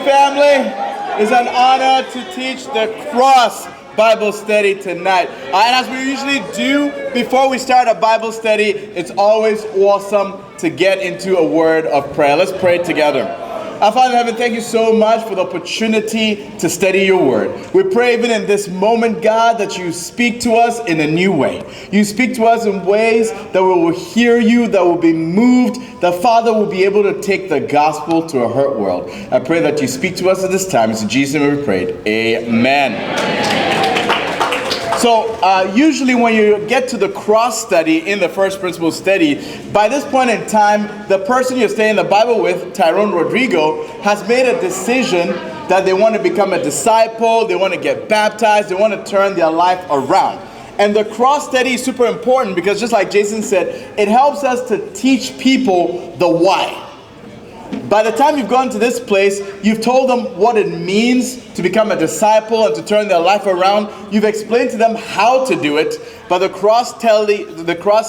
family. It's an honor to teach the Cross Bible study tonight. And as we usually do before we start a Bible study, it's always awesome to get into a word of prayer. Let's pray together. Our Father in heaven, thank you so much for the opportunity to study your word. We pray even in this moment, God, that you speak to us in a new way. You speak to us in ways that we will hear you, that will be moved, that Father will be able to take the gospel to a hurt world. I pray that you speak to us at this time. It's in Jesus' name we prayed. Amen. So usually when you get to the cross study in the first principle study, by this point in time, the person you're studying the Bible with, Tyrone Rodrigo, has made a decision that they want to become a disciple, they want to get baptized, they want to turn their life around. And the cross study is super important because just like Jason said, it helps us to teach people the why. By the time you've gone to this place, you've told them what it means to become a disciple and to turn their life around. You've explained to them how to do it, but the cross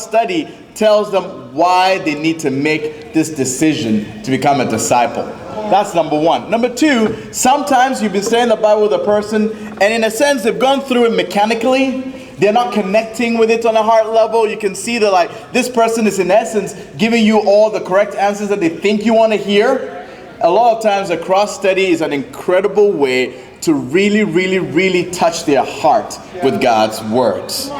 study tells them why they need to make this decision to become a disciple. That's number one. Number two, sometimes you've been studying the Bible with a person, and in a sense, they've gone through it mechanically. They're not connecting with it on a heart level. You can see that like this person is in essence giving you all the correct answers that they think you want to hear. A lot of times a cross study is an incredible way to really touch their heart with God's words.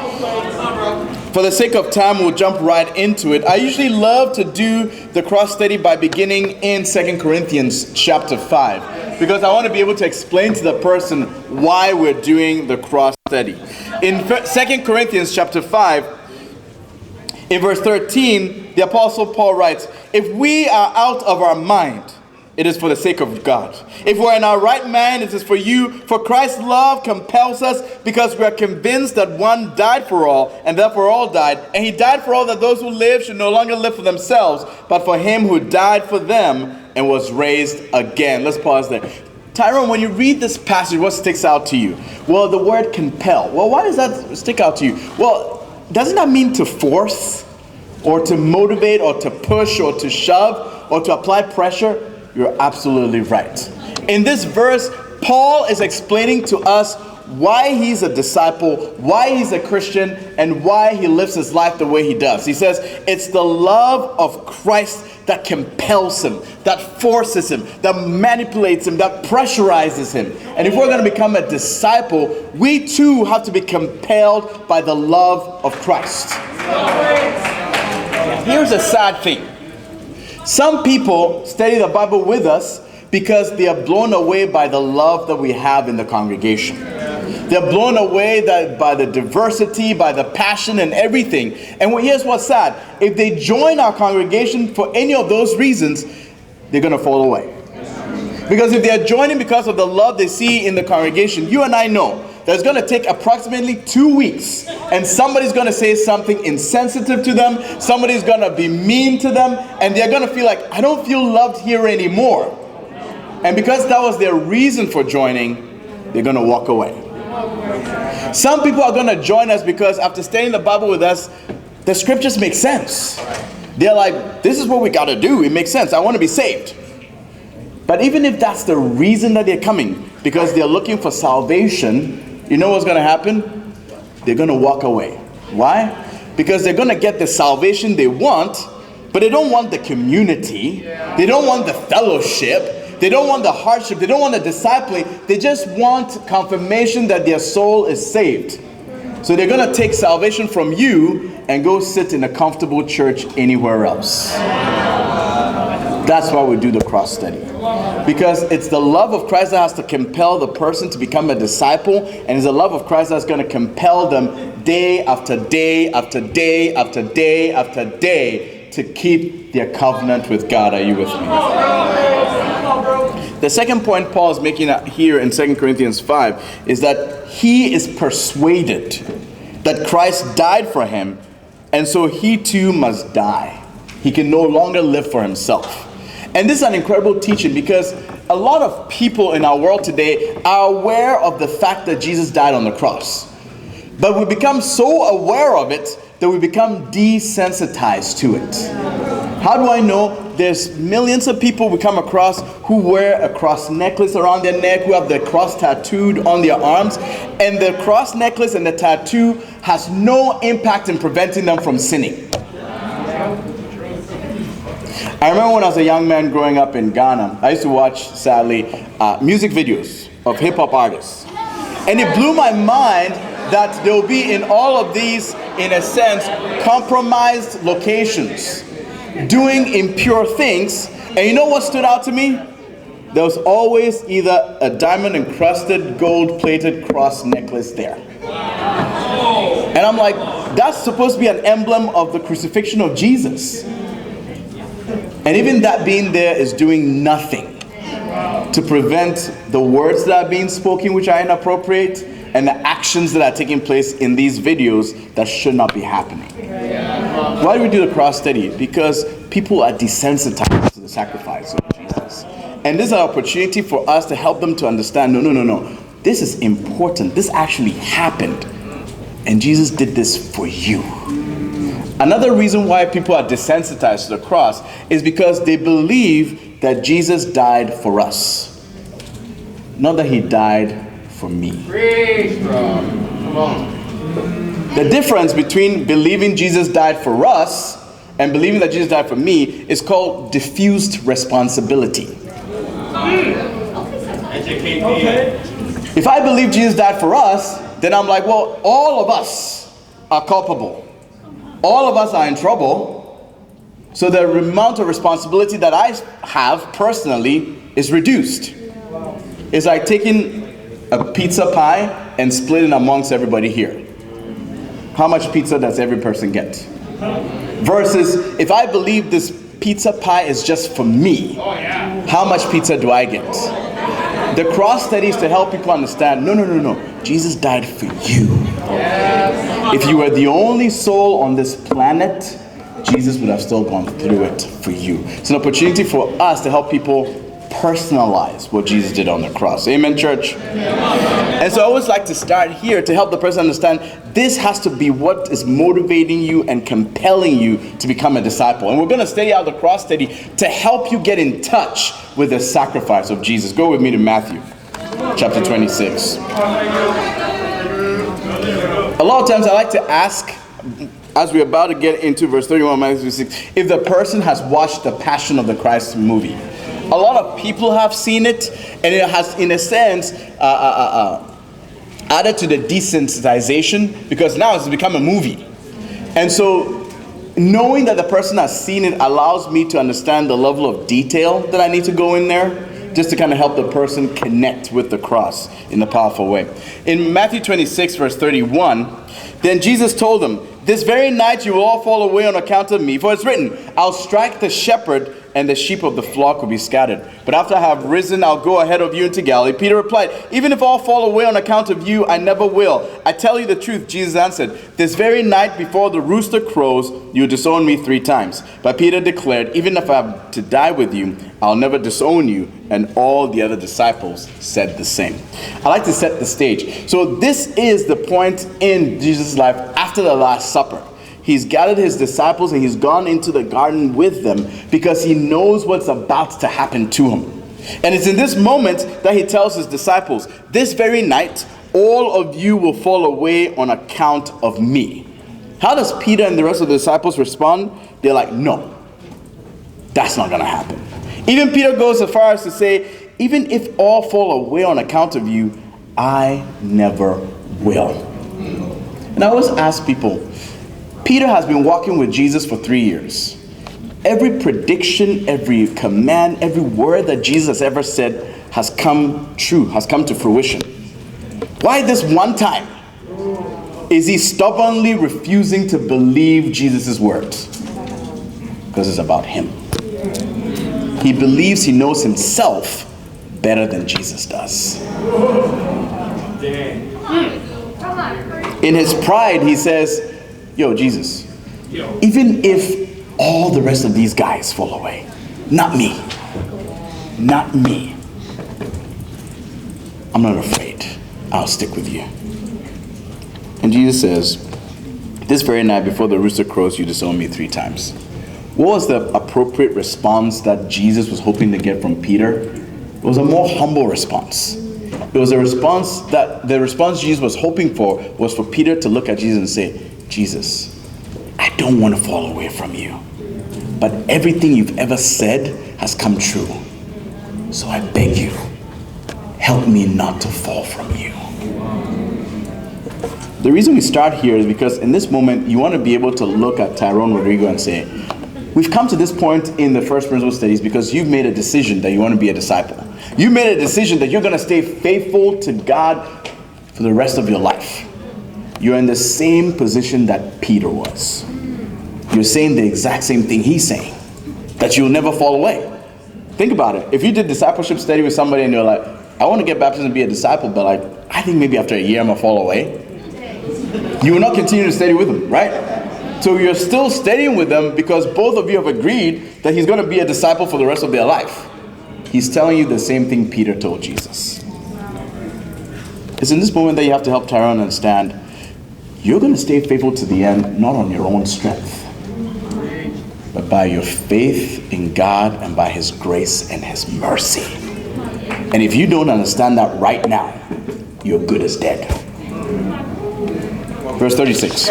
For the sake of time, we'll jump right into it. I usually love to do the cross study by beginning in 2 Corinthians chapter 5 because I want to be able to explain to the person why we're doing the cross study. In 2 Corinthians chapter 5, in verse 13, the Apostle Paul writes, "If we are out of our mind, it is for the sake of God. If we're in our right mind, it is for you. For Christ's love compels us because we are convinced that one died for all, and therefore all died. And he died for all that those who live should no longer live for themselves, but for him who died for them and was raised again." Let's pause there. Tyrone, when you read this passage, what sticks out to you? Well, the word compel. Well, why does that stick out to you? Well, doesn't that mean to force or to motivate or to push or to shove or to apply pressure? You're absolutely right. In this verse, Paul is explaining to us why he's a disciple, why he's a Christian, and why he lives his life the way he does. He says it's the love of Christ that compels him, that forces him, that manipulates him, that pressurizes him. And if we're going to become a disciple, we too have to be compelled by the love of Christ. Here's a sad thing. Some people study the Bible with us because they are blown away by the love that we have in the congregation. They're blown away by the diversity, by the passion and everything. And here's what's sad. If they join our congregation for any of those reasons, they're going to fall away. Because if they're joining because of the love they see in the congregation, you and I know that it's going to take approximately 2 weeks. And somebody's going to say something insensitive to them. Somebody's going to be mean to them. And they're going to feel like, I don't feel loved here anymore. And because that was their reason for joining, they're going to walk away. Some people are going to join us because after studying the Bible with us, the scriptures make sense. They're like, this is what we got to do. It makes sense. I want to be saved. But even if that's the reason that they're coming, because they're looking for salvation, you know what's going to happen? They're going to walk away. Why? Because they're going to get the salvation they want, but they don't want the community. They don't want the fellowship. They don't want the hardship. They don't want the discipling. They just want confirmation that their soul is saved. So they're going to take salvation from you and go sit in a comfortable church anywhere else. That's why we do the cross study. Because it's the love of Christ that has to compel the person to become a disciple. And it's the love of Christ that's going to compel them day after day after day after day after day to keep their covenant with God. Are you with me? The second point Paul is making here in 2 Corinthians 5 is that he is persuaded that Christ died for him, and so he too must die. He can no longer live for himself. And this is an incredible teaching because a lot of people in our world today are aware of the fact that Jesus died on the cross. But we become so aware of it that we become desensitized to it. How do I know? there's millions of people we come across who wear a cross necklace around their neck, who have the cross tattooed on their arms, and the cross necklace and the tattoo has no impact in preventing them from sinning. I remember when I was a young man growing up in Ghana, I used to watch, sadly, music videos of hip-hop artists. And it blew my mind that there will be in all of these, in a sense, compromised locations, doing impure things. And you know what stood out to me? There was always either a diamond-encrusted, gold-plated cross necklace there. And I'm like, that's supposed to be an emblem of the crucifixion of Jesus. And even that being there is doing nothing to prevent the words that are being spoken, which are inappropriate, and the actions that are taking place in these videos that should not be happening. Why do we do the cross study? Because people are desensitized to the sacrifice of Jesus. And this is an opportunity for us to help them to understand, no. This is important. This actually happened. And Jesus did this for you. Another reason why people are desensitized to the cross is because they believe that Jesus died for us. Not that he died for me. Come on. The difference between believing Jesus died for us and believing that Jesus died for me is called diffused responsibility. If I believe Jesus died for us, then I'm like, well, all of us are culpable. All of us are in trouble. So the amount of responsibility that I have personally is reduced. It's like taking a pizza pie and splitting amongst everybody here. How much pizza does every person get? Versus if I believe this pizza pie is just for me, how much pizza do I get? The cross study is to help people understand, no. Jesus died for you. If you were the only soul on this planet, Jesus would have still gone through it for you. It's an opportunity for us to help people personalize what Jesus did on the cross. Amen, church? And so I always like to start here to help the person understand this has to be what is motivating you and compelling you to become a disciple. And we're going to study out the cross study to help you get in touch with the sacrifice of Jesus. Go with me to Matthew chapter 26. A lot of times I like to ask, as we're about to get into verse 31, Matthew 6, if the person has watched the Passion of the Christ movie. A lot of people have seen it, and it has, in a sense, added to the desensitization, because now it's become a movie. And so, knowing that the person has seen it allows me to understand the level of detail that I need to go in there, just to kind of help the person connect with the cross in a powerful way. In Matthew 26, verse 31, then Jesus told them, "This very night you will all fall away on account of me, for it's written, I'll strike the shepherd, and the sheep of the flock will be scattered. But after I have risen, I'll go ahead of you into Galilee." Peter replied, "Even if all fall away on account of you, I never will." "I tell you the truth," Jesus answered, "this very night before the rooster crows, you'll disown me 3 times. But Peter declared, "Even if I have to die with you, I'll never disown you." And all the other disciples said the same. I like to set the stage. So this is the point in Jesus' life after the Last Supper. He's gathered his disciples and he's gone into the garden with them because he knows what's about to happen to him. And it's in this moment that he tells his disciples, "This very night, all of you will fall away on account of me." How does Peter and the rest of the disciples respond? They're like, "No, that's not going to happen." Even Peter goes as far as to say, "Even if all fall away on account of you, I never will." And I always ask people, Peter has been walking with Jesus for 3 years. Every prediction, every command, every word that Jesus ever said has come true, has come to fruition. Why this one time is he stubbornly refusing to believe Jesus' words? Because it's about him. He believes he knows himself better than Jesus does. In his pride, he says, "Yo, Jesus, even if all the rest of these guys fall away, not me, I'm not afraid. I'll stick with you." And Jesus says, "This very night before the rooster crows, you disown me 3 times. What was the appropriate response that Jesus was hoping to get from Peter? It was a more humble response. It was a response that the response Jesus was hoping for was for Peter to look at Jesus and say, Jesus, I don't want to fall away from you, but everything you've ever said has come true. So I beg you, help me not to fall from you. The reason we start here is because in this moment, you want to be able to look at Tyrone Rodrigo and say, we've come to this point in the First Principle Studies because you've made a decision that you want to be a disciple. You made a decision that you're going to stay faithful to God for the rest of your life. You're in the same position that Peter was. You're saying the exact same thing he's saying, that you'll never fall away. Think about it. If you did discipleship study with somebody and you're like, I want to get baptized and be a disciple, but like, I think maybe after a year I'm going to fall away. You will not continue to study with them, right? So you're still studying with them because both of you have agreed that he's going to be a disciple for the rest of their life. He's telling you the same thing Peter told Jesus. It's in this moment that you have to help Tyrone understand you're going to stay faithful to the end, not on your own strength, but by your faith in God and by his grace and his mercy. And if you don't understand that right now, you're good as dead. Verse 36.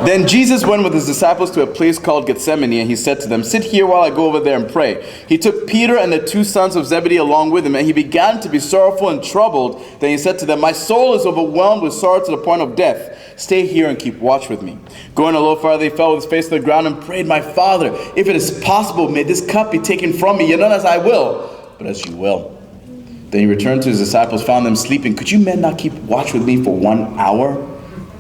Then Jesus went with his disciples to a place called Gethsemane, and he said to them, sit here while I go over there and pray. He took Peter and the two sons of Zebedee along with him, and he began to be sorrowful and troubled. Then he said to them, my soul is overwhelmed with sorrow to the point of death. Stay here and keep watch with me. Going a little farther, he fell with his face to the ground and prayed, my Father, if it is possible, may this cup be taken from me, yet not as I will, but as you will. Then he returned to his disciples, found them sleeping. Could you men not keep watch with me for 1 hour?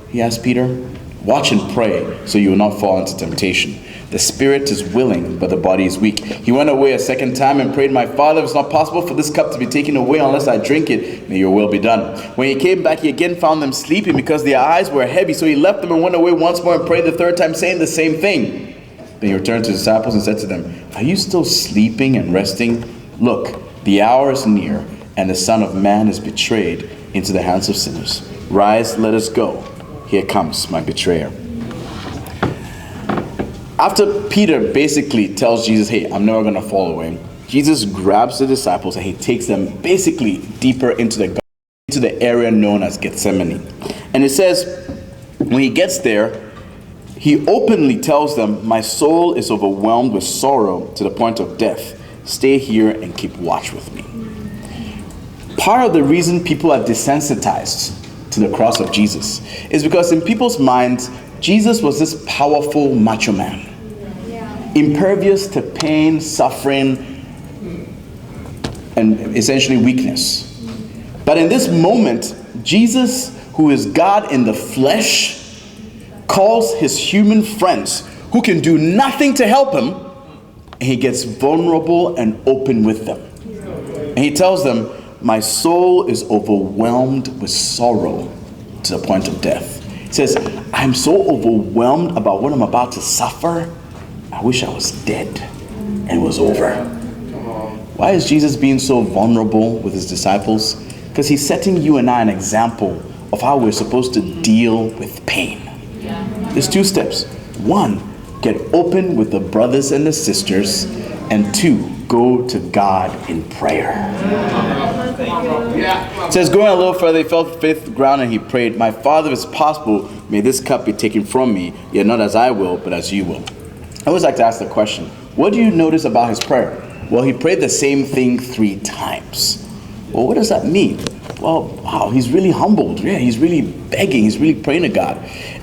He asked Peter. Watch and pray so you will not fall into temptation. The spirit is willing, but the body is weak. He went away a second time and prayed, my Father, if it's not possible for this cup to be taken away unless I drink it, may your will be done. When he came back, he again found them sleeping because their eyes were heavy. So he left them and went away once more and prayed the third time, saying the same thing. Then he returned to his disciples and said to them, are you still sleeping and resting? Look, the hour is near, and the Son of Man is betrayed into the hands of sinners. Rise, let us go. Here comes my betrayer. After Peter basically tells Jesus, hey, I'm never going to fall away, Jesus grabs the disciples and he takes them basically deeper into the area known as Gethsemane. And it says, when he gets there, he openly tells them, my soul is overwhelmed with sorrow to the point of death. Stay here and keep watch with me. Part of the reason people are desensitized to the cross of Jesus is because in people's minds, Jesus was this powerful macho man, impervious to pain, suffering, and essentially weakness. But in this moment, Jesus, who is God in the flesh, calls his human friends who can do nothing to help him, and he gets vulnerable and open with them. And he tells them, my soul is overwhelmed with sorrow to the point of death. He says, I'm so overwhelmed about what I'm about to suffer. I wish I was dead and it was over. Why is Jesus being so vulnerable with his disciples? Because he's setting you and I an example of how we're supposed to deal with pain. There's 2 steps. 1, get open with the brothers and the sisters. And 2, go to God in prayer. It says, going a little further, he fell to the ground and he prayed, my Father, if it's possible, may this cup be taken from me, yet not as I will, but as you will. I always like to ask the question, what do you notice about his prayer? Well, he prayed the same thing 3 times. Well, what does that mean? Well, wow, he's really humbled. Yeah, he's really begging. He's really praying to God.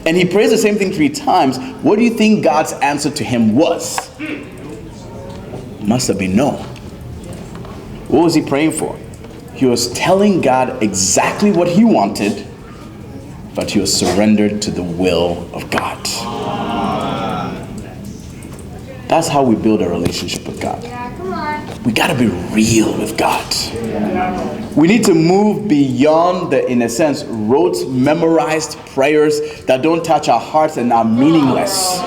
And he prays the same thing 3 times. What do you think God's answer to him was? Must have been no. What was he praying for? He was telling God exactly what he wanted, but he was surrendered to the will of God. That's how we build a relationship with God. We got to be real with God. We need to move beyond the, in a sense, rote, memorized prayers that don't touch our hearts and are meaningless.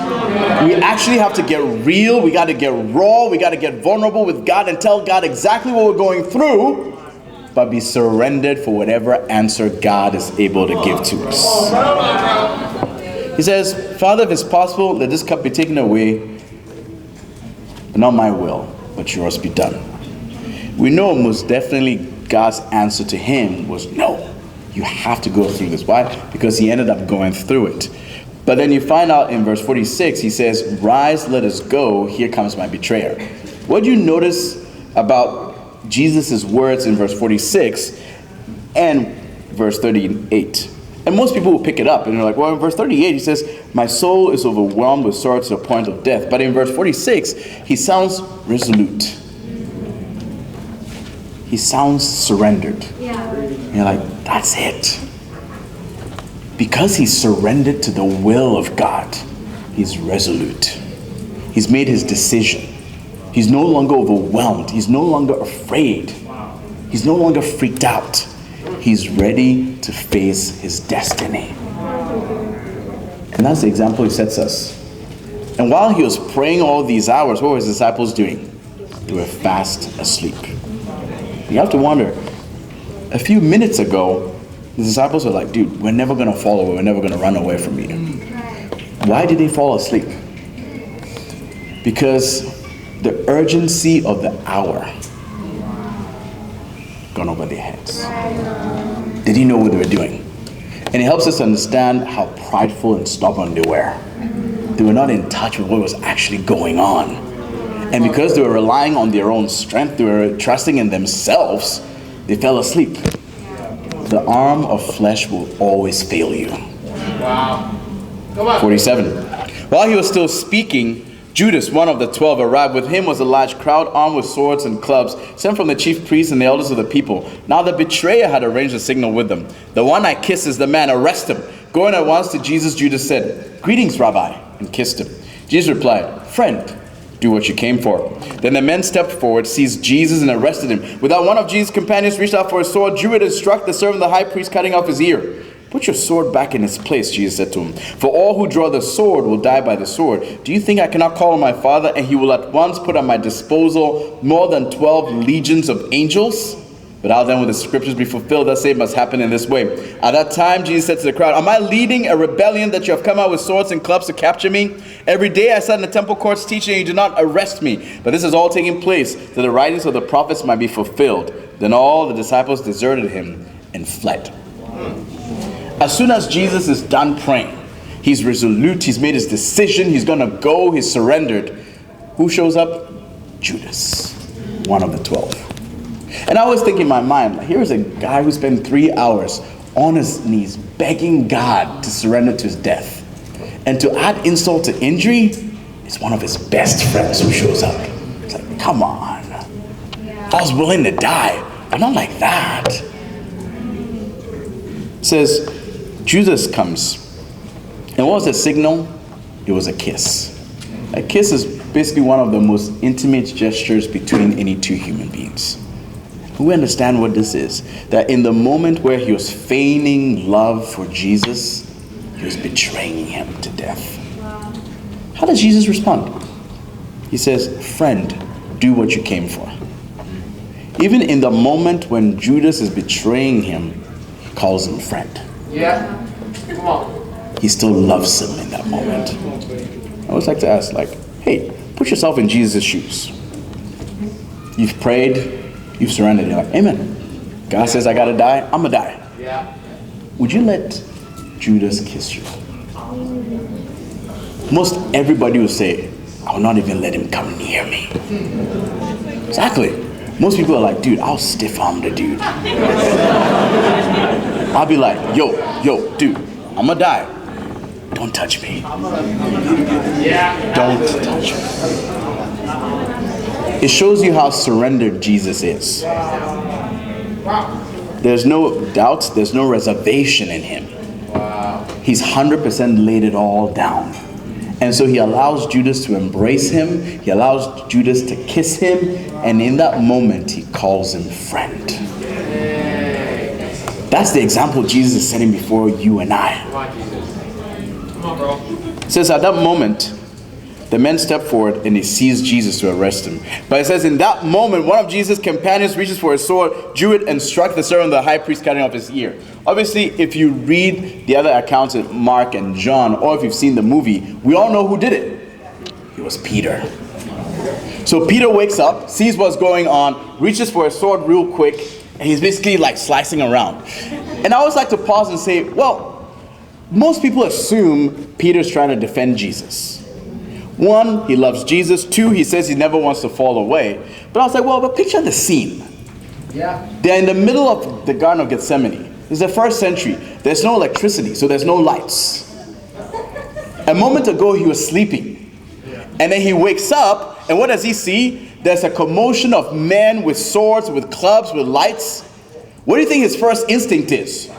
We actually have to get real. We got to get raw. We got to get vulnerable with God and tell God exactly what we're going through, but be surrendered for whatever answer God is able to give to us. He says, Father, if it's possible, let this cup be taken away. Not my will, but yours be done. We know most definitely God's answer to him was no. You have to go through this. Why? Because he ended up going through it. But then you find out in verse 46, he says, rise, let us go. Here comes my betrayer. What do you notice about Jesus' words in verse 46 and verse 38? And most people will pick it up and they're like, well, in verse 38, he says, my soul is overwhelmed with sorrow to the point of death. But in verse 46, he sounds resolute. He sounds surrendered. Yeah. And you're like, that's it. Because he's surrendered to the will of God, he's resolute. He's made his decision. He's no longer overwhelmed. He's no longer afraid. He's no longer freaked out. He's ready to face his destiny. And that's the example he sets us. And while he was praying all these hours, what were his disciples doing? They were fast asleep. You have to wonder, a few minutes ago, the disciples were like, dude, we're never going to follow, we're never going to run away from you. Why did they fall asleep? Because the urgency of the hour gone over their heads. They didn't know what they were doing. And it helps us understand how prideful and stubborn they were. They were not in touch with what was actually going on. And because they were relying on their own strength, they were trusting in themselves, they fell asleep. The arm of flesh will always fail you. Wow. 47. While he was still speaking, Judas, one of the 12, arrived. With him was a large crowd armed with swords and clubs, sent from the chief priests and the elders of the people. Now the betrayer had arranged a signal with them. The one I kiss is the man, arrest him. Going at once to Jesus, Judas said, greetings, Rabbi, and kissed him. Jesus replied, friend, do what you came for. Then the men stepped forward, seized Jesus, and arrested him. Without one of Jesus' companions reached out for a sword, drew it and struck the servant of the high priest, cutting off his ear. Put your sword back in its place, Jesus said to him. For all who draw the sword will die by the sword. Do you think I cannot call on my Father, and he will at once put at my disposal more than 12 legions of angels? But how then will the scriptures be fulfilled that say it must happen in this way? At that time, Jesus said to the crowd, am I leading a rebellion that you have come out with swords and clubs to capture me? Every day I sat in the temple courts teaching, and you did not arrest me. But this is all taking place, that the writings of the prophets might be fulfilled. Then all the disciples deserted him and fled. As soon as Jesus is done praying, he's resolute, he's made his decision, he's going to go, he's surrendered. Who shows up? Judas, one of the 12. And I always think in my mind, here is a guy who spent 3 hours on his knees begging God to surrender to his death. And to add insult to injury, it's one of his best friends who shows up. It's like, come on. I was willing to die, but not like that. It says, Judas comes. And what was the signal? It was a kiss. A kiss is basically one of the most intimate gestures between any two human beings. We understand what this is. That in the moment where he was feigning love for Jesus, he was betraying him to death. How does Jesus respond? He says, friend, do what you came for. Even in the moment when Judas is betraying him, he calls him friend. Yeah. Come on. He still loves him in that moment. I always like to ask, hey, put yourself in Jesus' shoes. You've prayed, you've surrendered. You're like, amen. God says I gotta die, I'm gonna die. Yeah. Would you let Judas kiss you? Most everybody will say, I will not even let him come near me. Exactly. Most people are like, dude, I'll stiff arm the dude. I'll be like, yo, dude, I'm gonna die. Don't touch me. Don't touch me. It shows you how surrendered Jesus is. There's no doubt, there's no reservation in him. He's 100% laid it all down. And so he allows Judas to embrace him. He allows Judas to kiss him. And in that moment, he calls him friend. That's the example Jesus is setting before you and I. It says at that moment, the men stepped forward and they seized Jesus to arrest him. But it says in that moment, one of Jesus' companions reaches for his sword, drew it, and struck the servant of the high priest, cutting off his ear. Obviously, if you read the other accounts in Mark and John, or if you've seen the movie, we all know who did it. It was Peter. So Peter wakes up, sees what's going on, reaches for a sword real quick, and he's basically like slicing around. And I always like to pause and say, well, most people assume Peter's trying to defend Jesus. One, he loves Jesus. Two, he says he never wants to fall away. But I was like, well, but picture the scene. Yeah. They're in the middle of the Garden of Gethsemane. It's the 1st century. There's no electricity, so there's no lights. A moment ago, he was sleeping. And then he wakes up, and what does he see? There's a commotion of men with swords, with clubs, with lights. What do you think his first instinct is?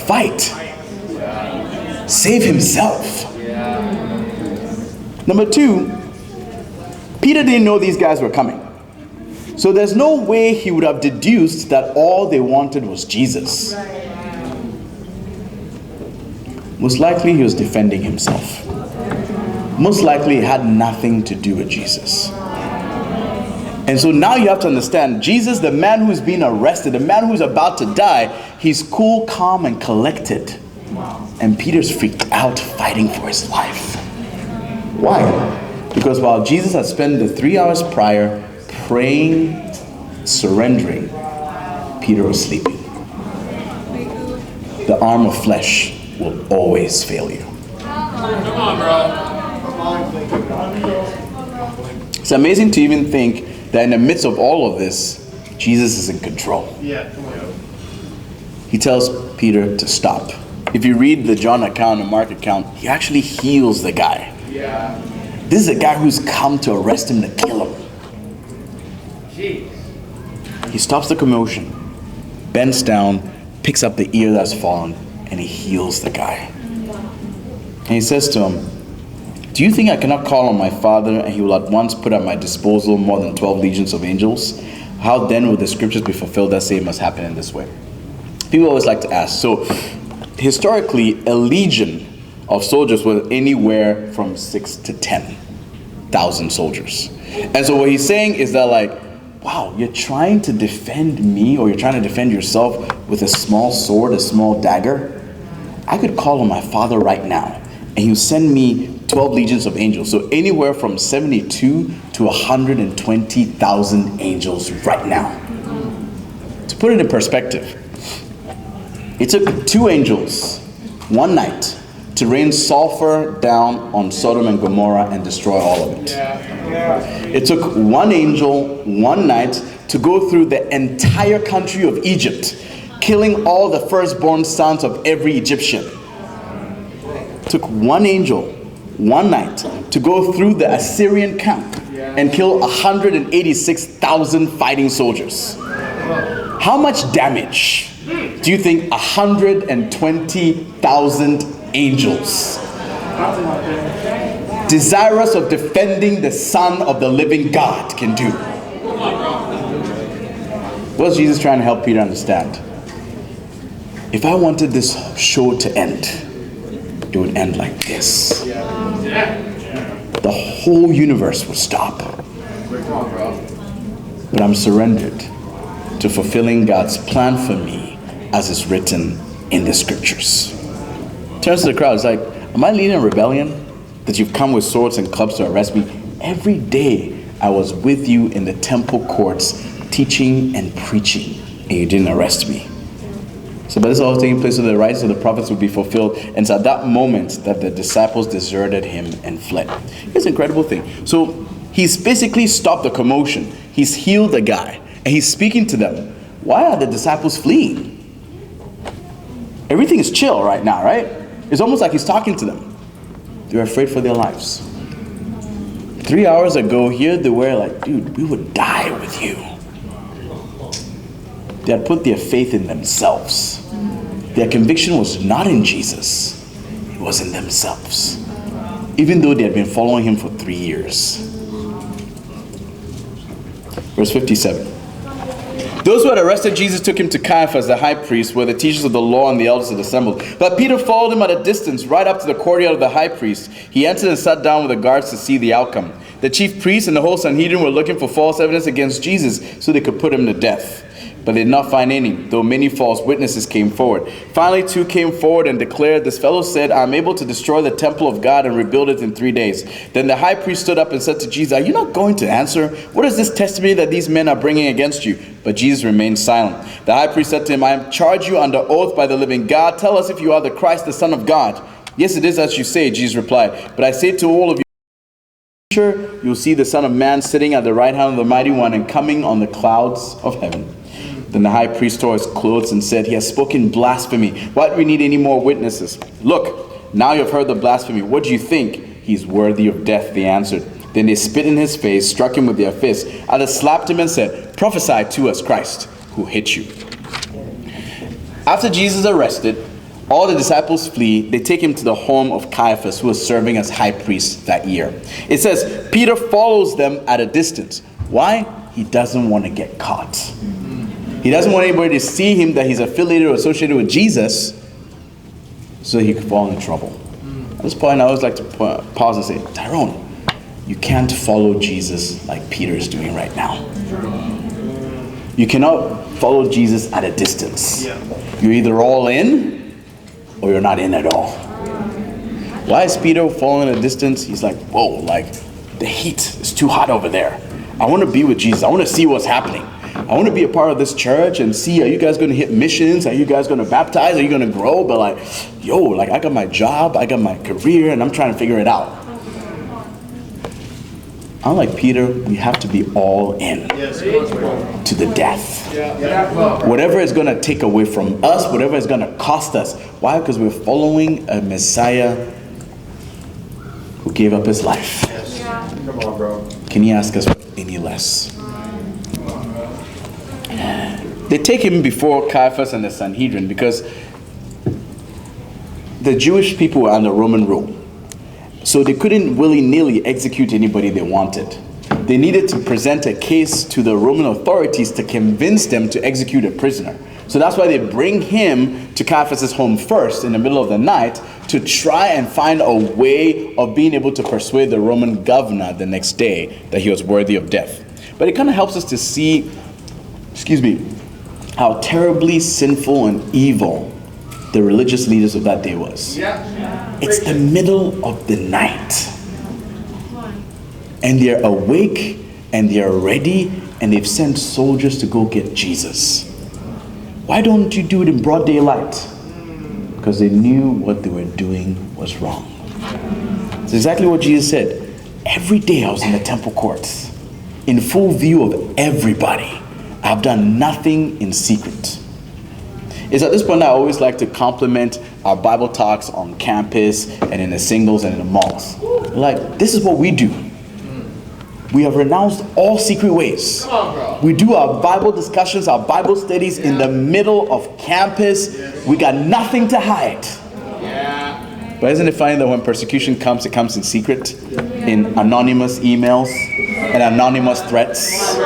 Fight. Save himself. Number two, Peter didn't know these guys were coming. So there's no way he would have deduced that all they wanted was Jesus. Most likely he was defending himself. Most likely it had nothing to do with Jesus. And so now you have to understand, Jesus, the man who's been arrested, the man who's about to die, he's cool, calm, and collected. And Peter's freaked out fighting for his life. Why? Because while Jesus had spent the 3 hours prior praying, surrendering, Peter was sleeping. The arm of flesh will always fail you. Come on, bro. It's amazing to even think that in the midst of all of this, Jesus is in control. Yeah. He tells Peter to stop. If you read the John account and Mark account, he actually heals the guy. Yeah. This is a guy who's come to arrest him to kill him. Jeez. He stops the commotion, bends down, picks up the ear that's fallen, and he heals the guy. And he says to him, do you think I cannot call on my Father and he will at once put at my disposal more than 12 legions of angels? How then will the scriptures be fulfilled that say it must happen in this way? People always like to ask. So historically, a legion of soldiers was anywhere from 6,000 to 10,000 soldiers. And so what he's saying is that, like, wow, you're trying to defend me, or you're trying to defend yourself with a small sword, a small dagger? I could call on my Father right now, and he'll send me 12 legions of angels. So anywhere from 72 to 120,000 angels right now. To put it in perspective, it took 2 angels one night to rain sulfur down on Sodom and Gomorrah and destroy all of it. It took 1 angel one night to go through the entire country of Egypt, killing all the firstborn sons of every Egyptian. It took 1 angel one night to go through the Assyrian camp and kill 186,000 fighting soldiers. How much damage do you think 120,000 angels, desirous of defending the Son of the living God, can do? What's Jesus trying to help Peter understand? If I wanted this show to end, it would end like this. The whole universe would stop. But I'm surrendered to fulfilling God's plan for me as is written in the scriptures. Turns to the crowd, it's like, am I leading a rebellion that you've come with swords and clubs to arrest me? Every day I was with you in the temple courts teaching and preaching, and you didn't arrest me. So, but this is all taking place so the writings of the prophets would be fulfilled. And it's at that moment that the disciples deserted him and fled. Here's an incredible thing. So he's basically stopped the commotion. He's healed the guy, and he's speaking to them. Why are the disciples fleeing? Everything is chill right now, right? It's almost like he's talking to them. They're afraid for their lives. 3 hours ago, here they were like, dude, we would die with you. They had put their faith in themselves. Their conviction was not in Jesus. It was in themselves. Even though they had been following him for 3 years. Verse 57. Those who had arrested Jesus took him to Caiaphas, the high priest, where the teachers of the law and the elders had assembled. But Peter followed him at a distance, right up to the courtyard of the high priest. He entered and sat down with the guards to see the outcome. The chief priests and the whole Sanhedrin were looking for false evidence against Jesus so they could put him to death. but they did not find any, though many false witnesses came forward. Finally, 2 came forward and declared, "This fellow said, I am able to destroy the temple of God and rebuild it in 3 days." Then the high priest stood up and said to Jesus, "Are you not going to answer? What is this testimony that these men are bringing against you?" But Jesus remained silent. The high priest said to him, "I charge you under oath by the living God. Tell us if you are the Christ, the Son of God." "Yes, it is as you say," Jesus replied. "But I say to all of you, you'll see the Son of Man sitting at the right hand of the Mighty One and coming on the clouds of heaven." Then the high priest tore his clothes and said, "He has spoken blasphemy. Why do we need any more witnesses? Look, now you have heard the blasphemy. What do you think?" "He's worthy of death," they answered. Then they spit in his face, struck him with their fists. Others slapped him and said, "Prophesy to us, Christ, who hit you?" After Jesus is arrested, all the disciples flee. They take him to the home of Caiaphas, who was serving as high priest that year. It says Peter follows them at a distance. Why? He doesn't want to get caught. He doesn't want anybody to see him that he's affiliated or associated with Jesus, so he could fall in trouble. At this point, I always like to pause and say, Tyrone, you can't follow Jesus like Peter is doing right now. You cannot follow Jesus at a distance. You're either all in or you're not in at all. Why is Peter following at a distance? He's like, whoa, like the heat is too hot over there. I want to be with Jesus. I want to see what's happening. I want to be a part of this church and see, are you guys going to hit missions? Are you guys going to baptize? Are you going to grow? But like, yo, like I got my job, I got my career, and I'm trying to figure it out. Unlike Peter, we have to be all in to the death. Whatever is going to take away from us, whatever is going to cost us. Why? Because we're following a Messiah who gave up his life. Come on, bro. Can he ask us any less? They take him before Caiaphas and the Sanhedrin because the Jewish people were under Roman rule. So they couldn't willy-nilly execute anybody they wanted. They needed to present a case to the Roman authorities to convince them to execute a prisoner. So that's why they bring him to Caiaphas' home first in the middle of the night to try and find a way of being able to persuade the Roman governor the next day that he was worthy of death. But it kind of helps us to see, how terribly sinful and evil the religious leaders of that day was. It's the middle of the night. And they're awake and they're ready and they've sent soldiers to go get Jesus. Why don't you do it in broad daylight? Because they knew what they were doing was wrong. It's exactly what Jesus said. Every day I was in the temple courts, in full view of everybody. I've done nothing in secret. It's at this point I always like to compliment our Bible talks on campus and in the singles and in the malls. Like, this is what we do. We have renounced all secret ways. We do our Bible discussions, our Bible studies in the middle of campus. We got nothing to hide. But isn't it funny that when persecution comes, it comes in secret, in anonymous emails and anonymous threats?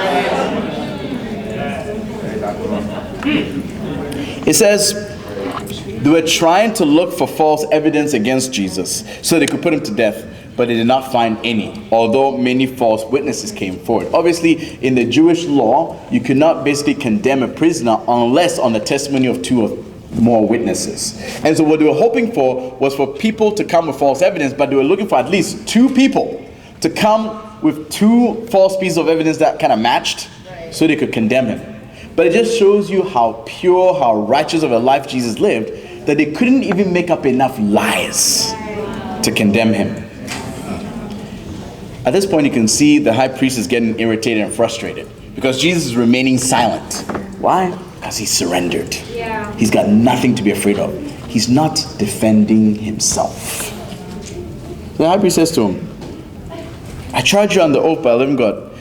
It says they were trying to look for false evidence against Jesus so they could put him to death, but they did not find any, although many false witnesses came forward. Obviously, in the Jewish law, you could not basically condemn a prisoner unless on the testimony of 2 or more witnesses. And so what they were hoping for was for people to come with false evidence, but they were looking for at least 2 people to come with 2 false pieces of evidence that kind of matched so they could condemn him. But it just shows you how pure, how righteous of a life Jesus lived, that they couldn't even make up enough lies to condemn him. At this point, you can see the high priest is getting irritated and frustrated because Jesus is remaining silent. Why? Because he surrendered. He's got nothing to be afraid of. He's not defending himself. The high priest says to him, I charge you on the oath by the living God.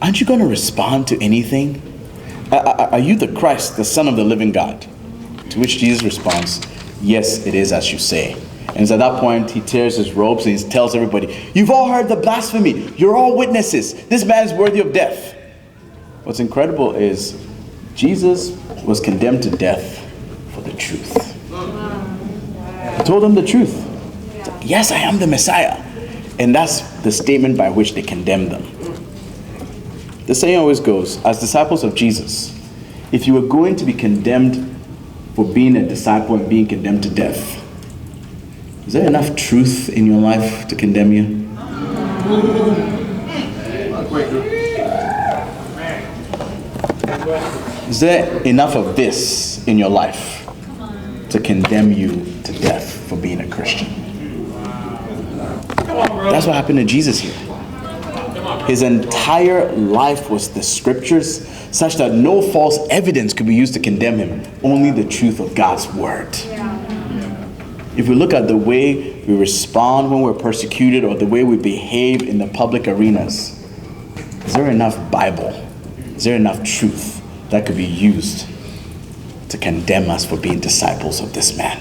Aren't you going to respond to anything? Are you the Christ, the Son of the living God? To which Jesus responds, yes, it is as you say. And at that point, he tears his robes and he tells everybody, you've all heard the blasphemy. You're all witnesses. This man is worthy of death. What's incredible is Jesus was condemned to death for the truth. He told them the truth. Yes, I am the Messiah. And that's the statement by which they condemned them. The saying always goes, as disciples of Jesus, if you were going to be condemned for being a disciple and being condemned to death, is there enough truth in your life to condemn you? Is there enough of this in your life to condemn you to death for being a Christian? That's what happened to Jesus here. His entire life was the scriptures, such that no false evidence could be used to condemn him, only the truth of God's word. If we look at the way we respond when we're persecuted or the way we behave in the public arenas, is there enough Bible? Is there enough truth that could be used to condemn us for being disciples of this man?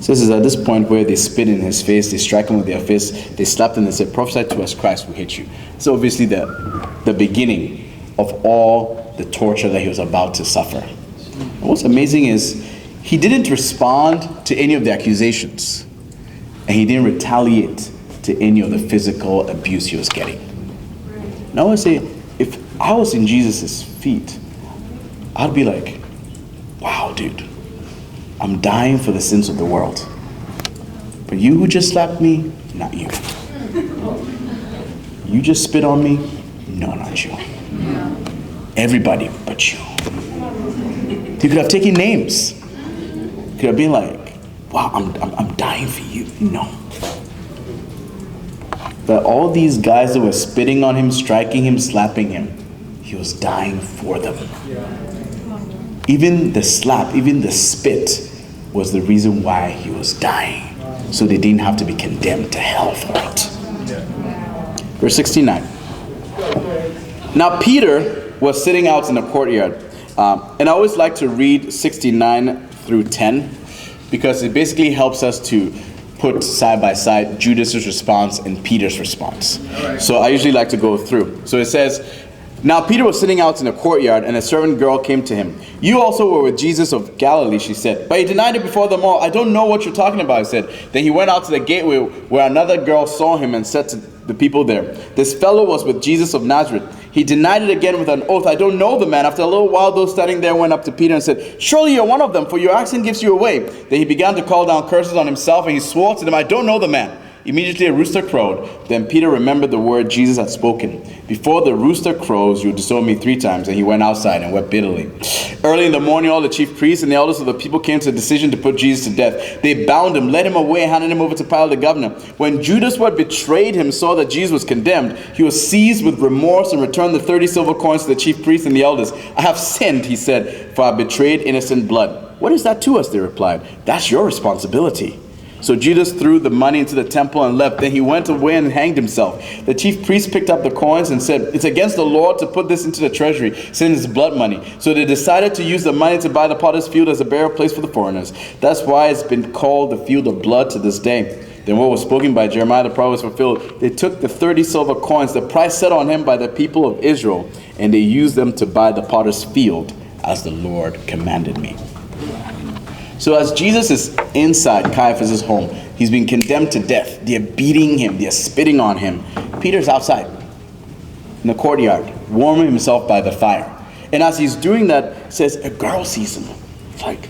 So this is at this point where they spit in his face, they strike him with their fists, they slapped him and said, "Prophesy to us, Christ will hit you." So obviously the beginning of all the torture that he was about to suffer. And what's amazing is he didn't respond to any of the accusations, and he didn't retaliate to any of the physical abuse he was getting. And I would say, if I was in Jesus' feet, I'd be like, wow, dude, I'm dying for the sins of the world. But you who just slapped me, not you. You just spit on me, no, not you. Everybody but you. He could have taken names. Could have been like, wow, I'm dying for you. No. But all these guys that were spitting on him, striking him, slapping him, he was dying for them. Even the slap, even the spit was the reason why he was dying. So they didn't have to be condemned to hell for it. Verse 69. Now Peter was sitting out in the courtyard. And I always like to read 69 through 10 because it basically helps us to put side by side Judas' response and Peter's response. Right. So I usually like to go through. So it says, "Now Peter was sitting out in the courtyard, and a servant girl came to him. 'You also were with Jesus of Galilee,' she said. But he denied it before them all. 'I don't know what you're talking about,' he said. Then he went out to the gateway where another girl saw him and said to the people there, 'This fellow was with Jesus of Nazareth.' He denied it again with an oath. 'I don't know the man.' After a little while, those standing there went up to Peter and said, 'Surely you're one of them, for your accent gives you away.' Then he began to call down curses on himself, and he swore to them, 'I don't know the man.' Immediately a rooster crowed. Then Peter remembered the word Jesus had spoken. 'Before the rooster crows, you will disown me 3 times.' And he went outside and wept bitterly. Early in the morning, all the chief priests and the elders of the people came to the decision to put Jesus to death. They bound him, led him away, and handed him over to Pilate the governor. When Judas, who had betrayed him, saw that Jesus was condemned, he was seized with remorse and returned the 30 silver coins to the chief priests and the elders. 'I have sinned,' he said, 'for I betrayed innocent blood.' 'What is that to us?' they replied. 'That's your responsibility.' So Judas threw the money into the temple and left. Then he went away and hanged himself. The chief priests picked up the coins and said, 'It's against the law to put this into the treasury, since it's blood money.' So they decided to use the money to buy the potter's field as a burial place for the foreigners. That's why it's been called the field of blood to this day. Then what was spoken by Jeremiah the prophet was fulfilled. They took the 30 silver coins, the price set on him by the people of Israel, and they used them to buy the potter's field as the Lord commanded me." So as Jesus is inside Caiaphas' home, he's being condemned to death. They're beating him. They're spitting on him. Peter's outside in the courtyard, warming himself by the fire. And as he's doing that, it says a girl sees him. It's like,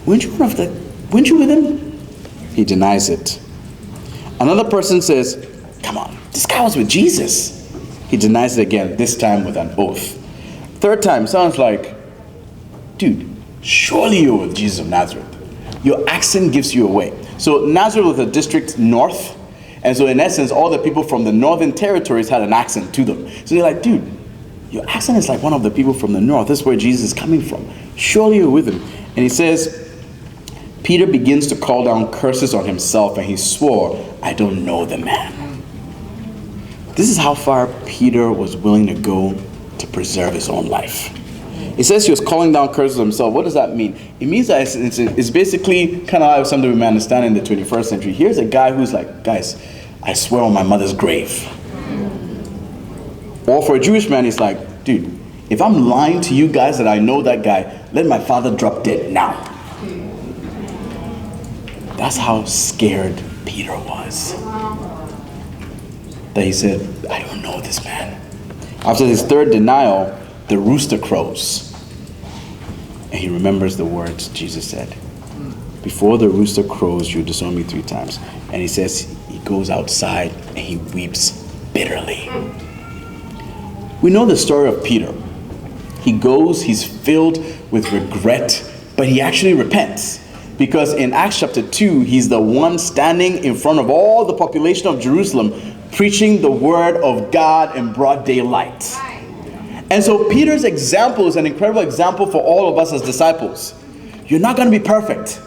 weren't you with him? He denies it. Another person says, "Come on, this guy was with Jesus." He denies it again, this time with an oath. Third time sounds like, dude, surely you're with Jesus of Nazareth. Your accent gives you away. So Nazareth was a district north. And so in essence, all the people from the northern territories had an accent to them. So they're like, dude, your accent is like one of the people from the north. This is where Jesus is coming from. Surely you're with him. And he says, Peter begins to call down curses on himself, and he swore, "I don't know the man." This is how far Peter was willing to go to preserve his own life. It says he was calling down curses on himself. What does that mean? It means that it's basically kind of like something we may understand in the 21st century. Here's a guy who's like, guys, I swear on my mother's grave. Or for a Jewish man, he's like, dude, if I'm lying to you guys that I know that guy, let my father drop dead now. That's how scared Peter was. That he said, I don't know this man. After his third denial, the rooster crows. And he remembers the words Jesus said. Before the rooster crows, you disown me 3 times. And he says he goes outside and he weeps bitterly. We know the story of Peter. He goes, he's filled with regret, but he actually repents. Because in Acts chapter 2, he's the one standing in front of all the population of Jerusalem, preaching the word of God in broad daylight. And so Peter's example is an incredible example for all of us as disciples. You're not going to be perfect.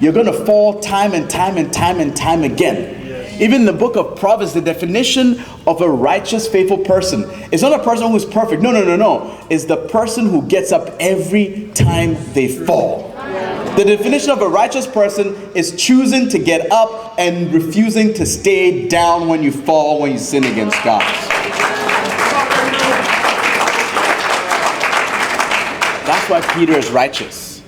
You're going to fall time and time and time and time again. Even in the book of Proverbs, the definition of a righteous, faithful person is not a person who is perfect. No. It's the person who gets up every time they fall. The definition of a righteous person is choosing to get up and refusing to stay down when you fall, when you sin against God. That's why Peter is righteous.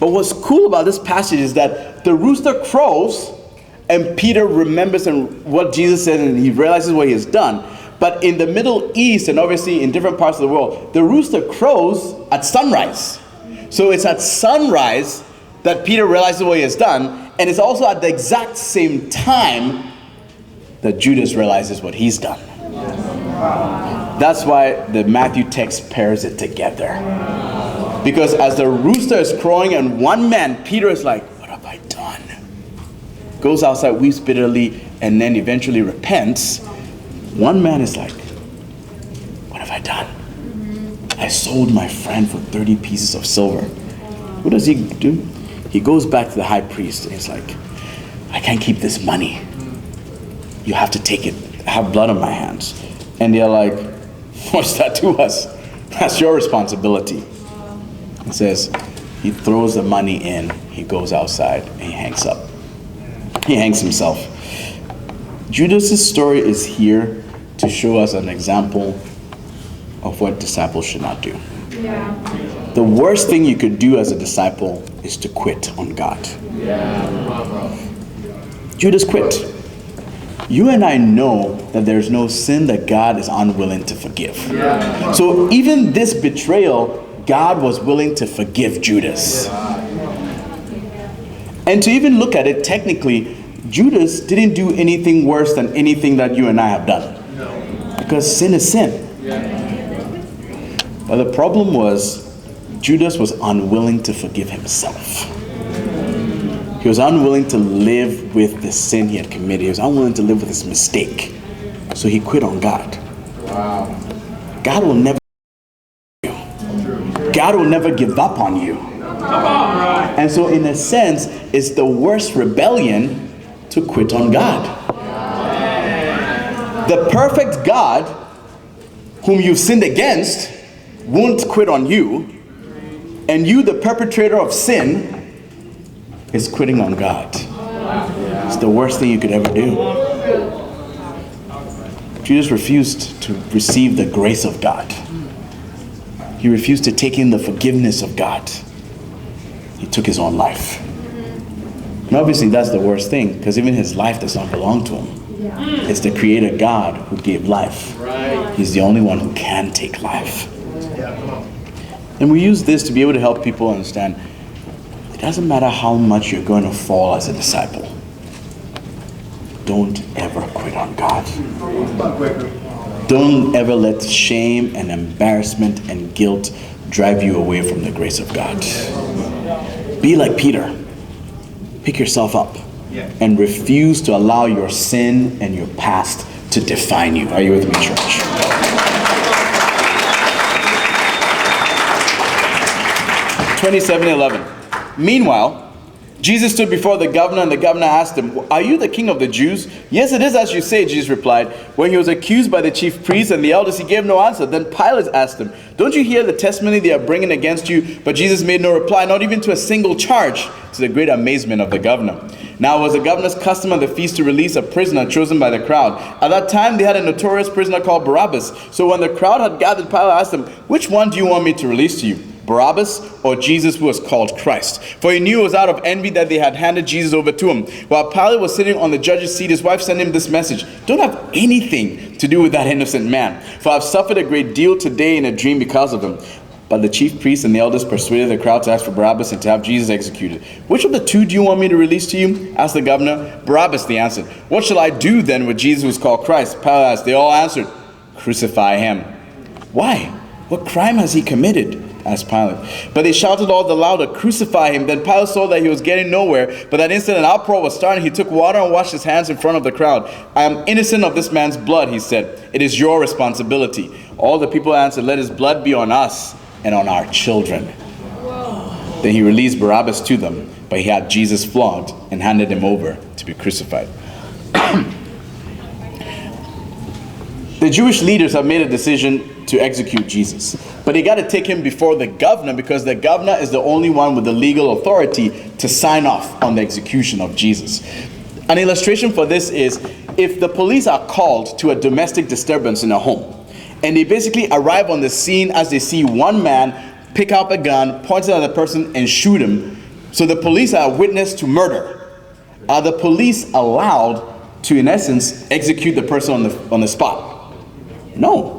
But what's cool about this passage is that the rooster crows and Peter remembers what Jesus said and he realizes what he has done. But in the Middle East and obviously in different parts of the world, the rooster crows at sunrise. So it's at sunrise that Peter realizes what he has done, and it's also at the exact same time that Judas realizes what he's done. That's why the Matthew text pairs it together. Because as the rooster is crowing and one man, Peter is like, what have I done? Goes outside, weeps bitterly, and then eventually repents. One man is like, what have I done? I sold my friend for 30 pieces of silver. What does he do? He goes back to the high priest and he's like, I can't keep this money. You have to take it. I have blood on my hands. And they're like, what's that to us? That's your responsibility. He says, he throws the money in, he goes outside, and he hangs up. He hangs himself. Judas' story is here to show us an example of what disciples should not do. Yeah. The worst thing you could do as a disciple is to quit on God. Yeah. Judas quit. You and I know that there's no sin that God is unwilling to forgive. Yeah. So even this betrayal, God was willing to forgive Judas. And to even look at it technically, Judas didn't do anything worse than anything that you and I have done. Because sin is sin. But the problem was, Judas was unwilling to forgive himself. He was unwilling to live with the sin he had committed. He was unwilling to live with his mistake. So he quit on God. Wow. God will never God will never give up on you. And so in a sense, it's the worst rebellion to quit on God. The perfect God whom you've sinned against won't quit on you, and you, the perpetrator of sin, is quitting on God. It's the worst thing you could ever do. Judas refused to receive the grace of God. He refused to take in the forgiveness of God. He took his own life. And obviously that's the worst thing, because even his life does not belong to him. It's the creator God who gave life. He's the only one who can take life. And we use this to be able to help people understand it doesn't matter how much you're going to fall as a disciple. Don't ever quit on God. Don't ever let shame and embarrassment and guilt drive you away from the grace of God. Be like Peter. Pick yourself up and refuse to allow your sin and your past to define you. Are you with me, church? (27:11). Meanwhile, Jesus stood before the governor, and the governor asked him, "Are you the king of the Jews?" "Yes, it is as you say," Jesus replied. When he was accused by the chief priests and the elders, he gave no answer. Then Pilate asked him, "Don't you hear the testimony they are bringing against you?" But Jesus made no reply, not even to a single charge, to the great amazement of the governor. Now it was the governor's custom on the feast to release a prisoner chosen by the crowd. At that time, they had a notorious prisoner called Barabbas. So when the crowd had gathered, Pilate asked them, "Which one do you want me to release to you?" Barabbas or Jesus who was called Christ. For he knew it was out of envy that they had handed Jesus over to him. While Pilate was sitting on the judge's seat, his wife sent him this message: "Don't have anything to do with that innocent man, for I've suffered a great deal today in a dream because of him." But the chief priests and the elders persuaded the crowd to ask for Barabbas and to have Jesus executed. "Which of the two do you want me to release to you?" asked the governor. "Barabbas," they answered. "What shall I do then with Jesus who is called Christ?" Pilate asked. They all answered, "Crucify him." "Why? What crime has he committed?" asked Pilate. But they shouted all the louder, "Crucify him." Then Pilate saw that he was getting nowhere, but that instant an uproar was starting. He took water and washed his hands in front of the crowd. "I am innocent of this man's blood," he said. "It is your responsibility." All the people answered, "Let his blood be on us and on our children." Then he released Barabbas to them, but he had Jesus flogged and handed him over to be crucified. The Jewish leaders have made a decision to execute Jesus, but they got to take him before the governor, because the governor is the only one with the legal authority to sign off on the execution of Jesus. An illustration for this is if the police are called to a domestic disturbance in a home, and they basically arrive on the scene as they see one man pick up a gun, point it at the person, and shoot him. So the police are a witness to murder. Are the police allowed to, in essence, execute the person on the spot? No.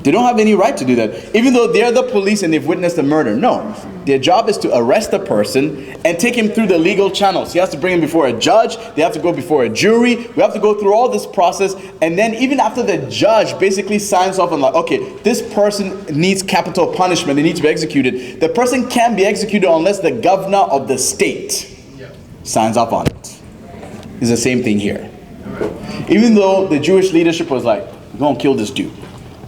They don't have any right to do that. Even though they're the police and they've witnessed the murder. No. Their job is to arrest the person and take him through the legal channels. He has to bring him before a judge. They have to go before a jury. We have to go through all this process. And then even after the judge basically signs off on, like, okay, this person needs capital punishment, they need to be executed, the person can't be executed unless the governor of the state signs off on it. It's the same thing here. Even though the Jewish leadership was like, "We're going to kill this dude,"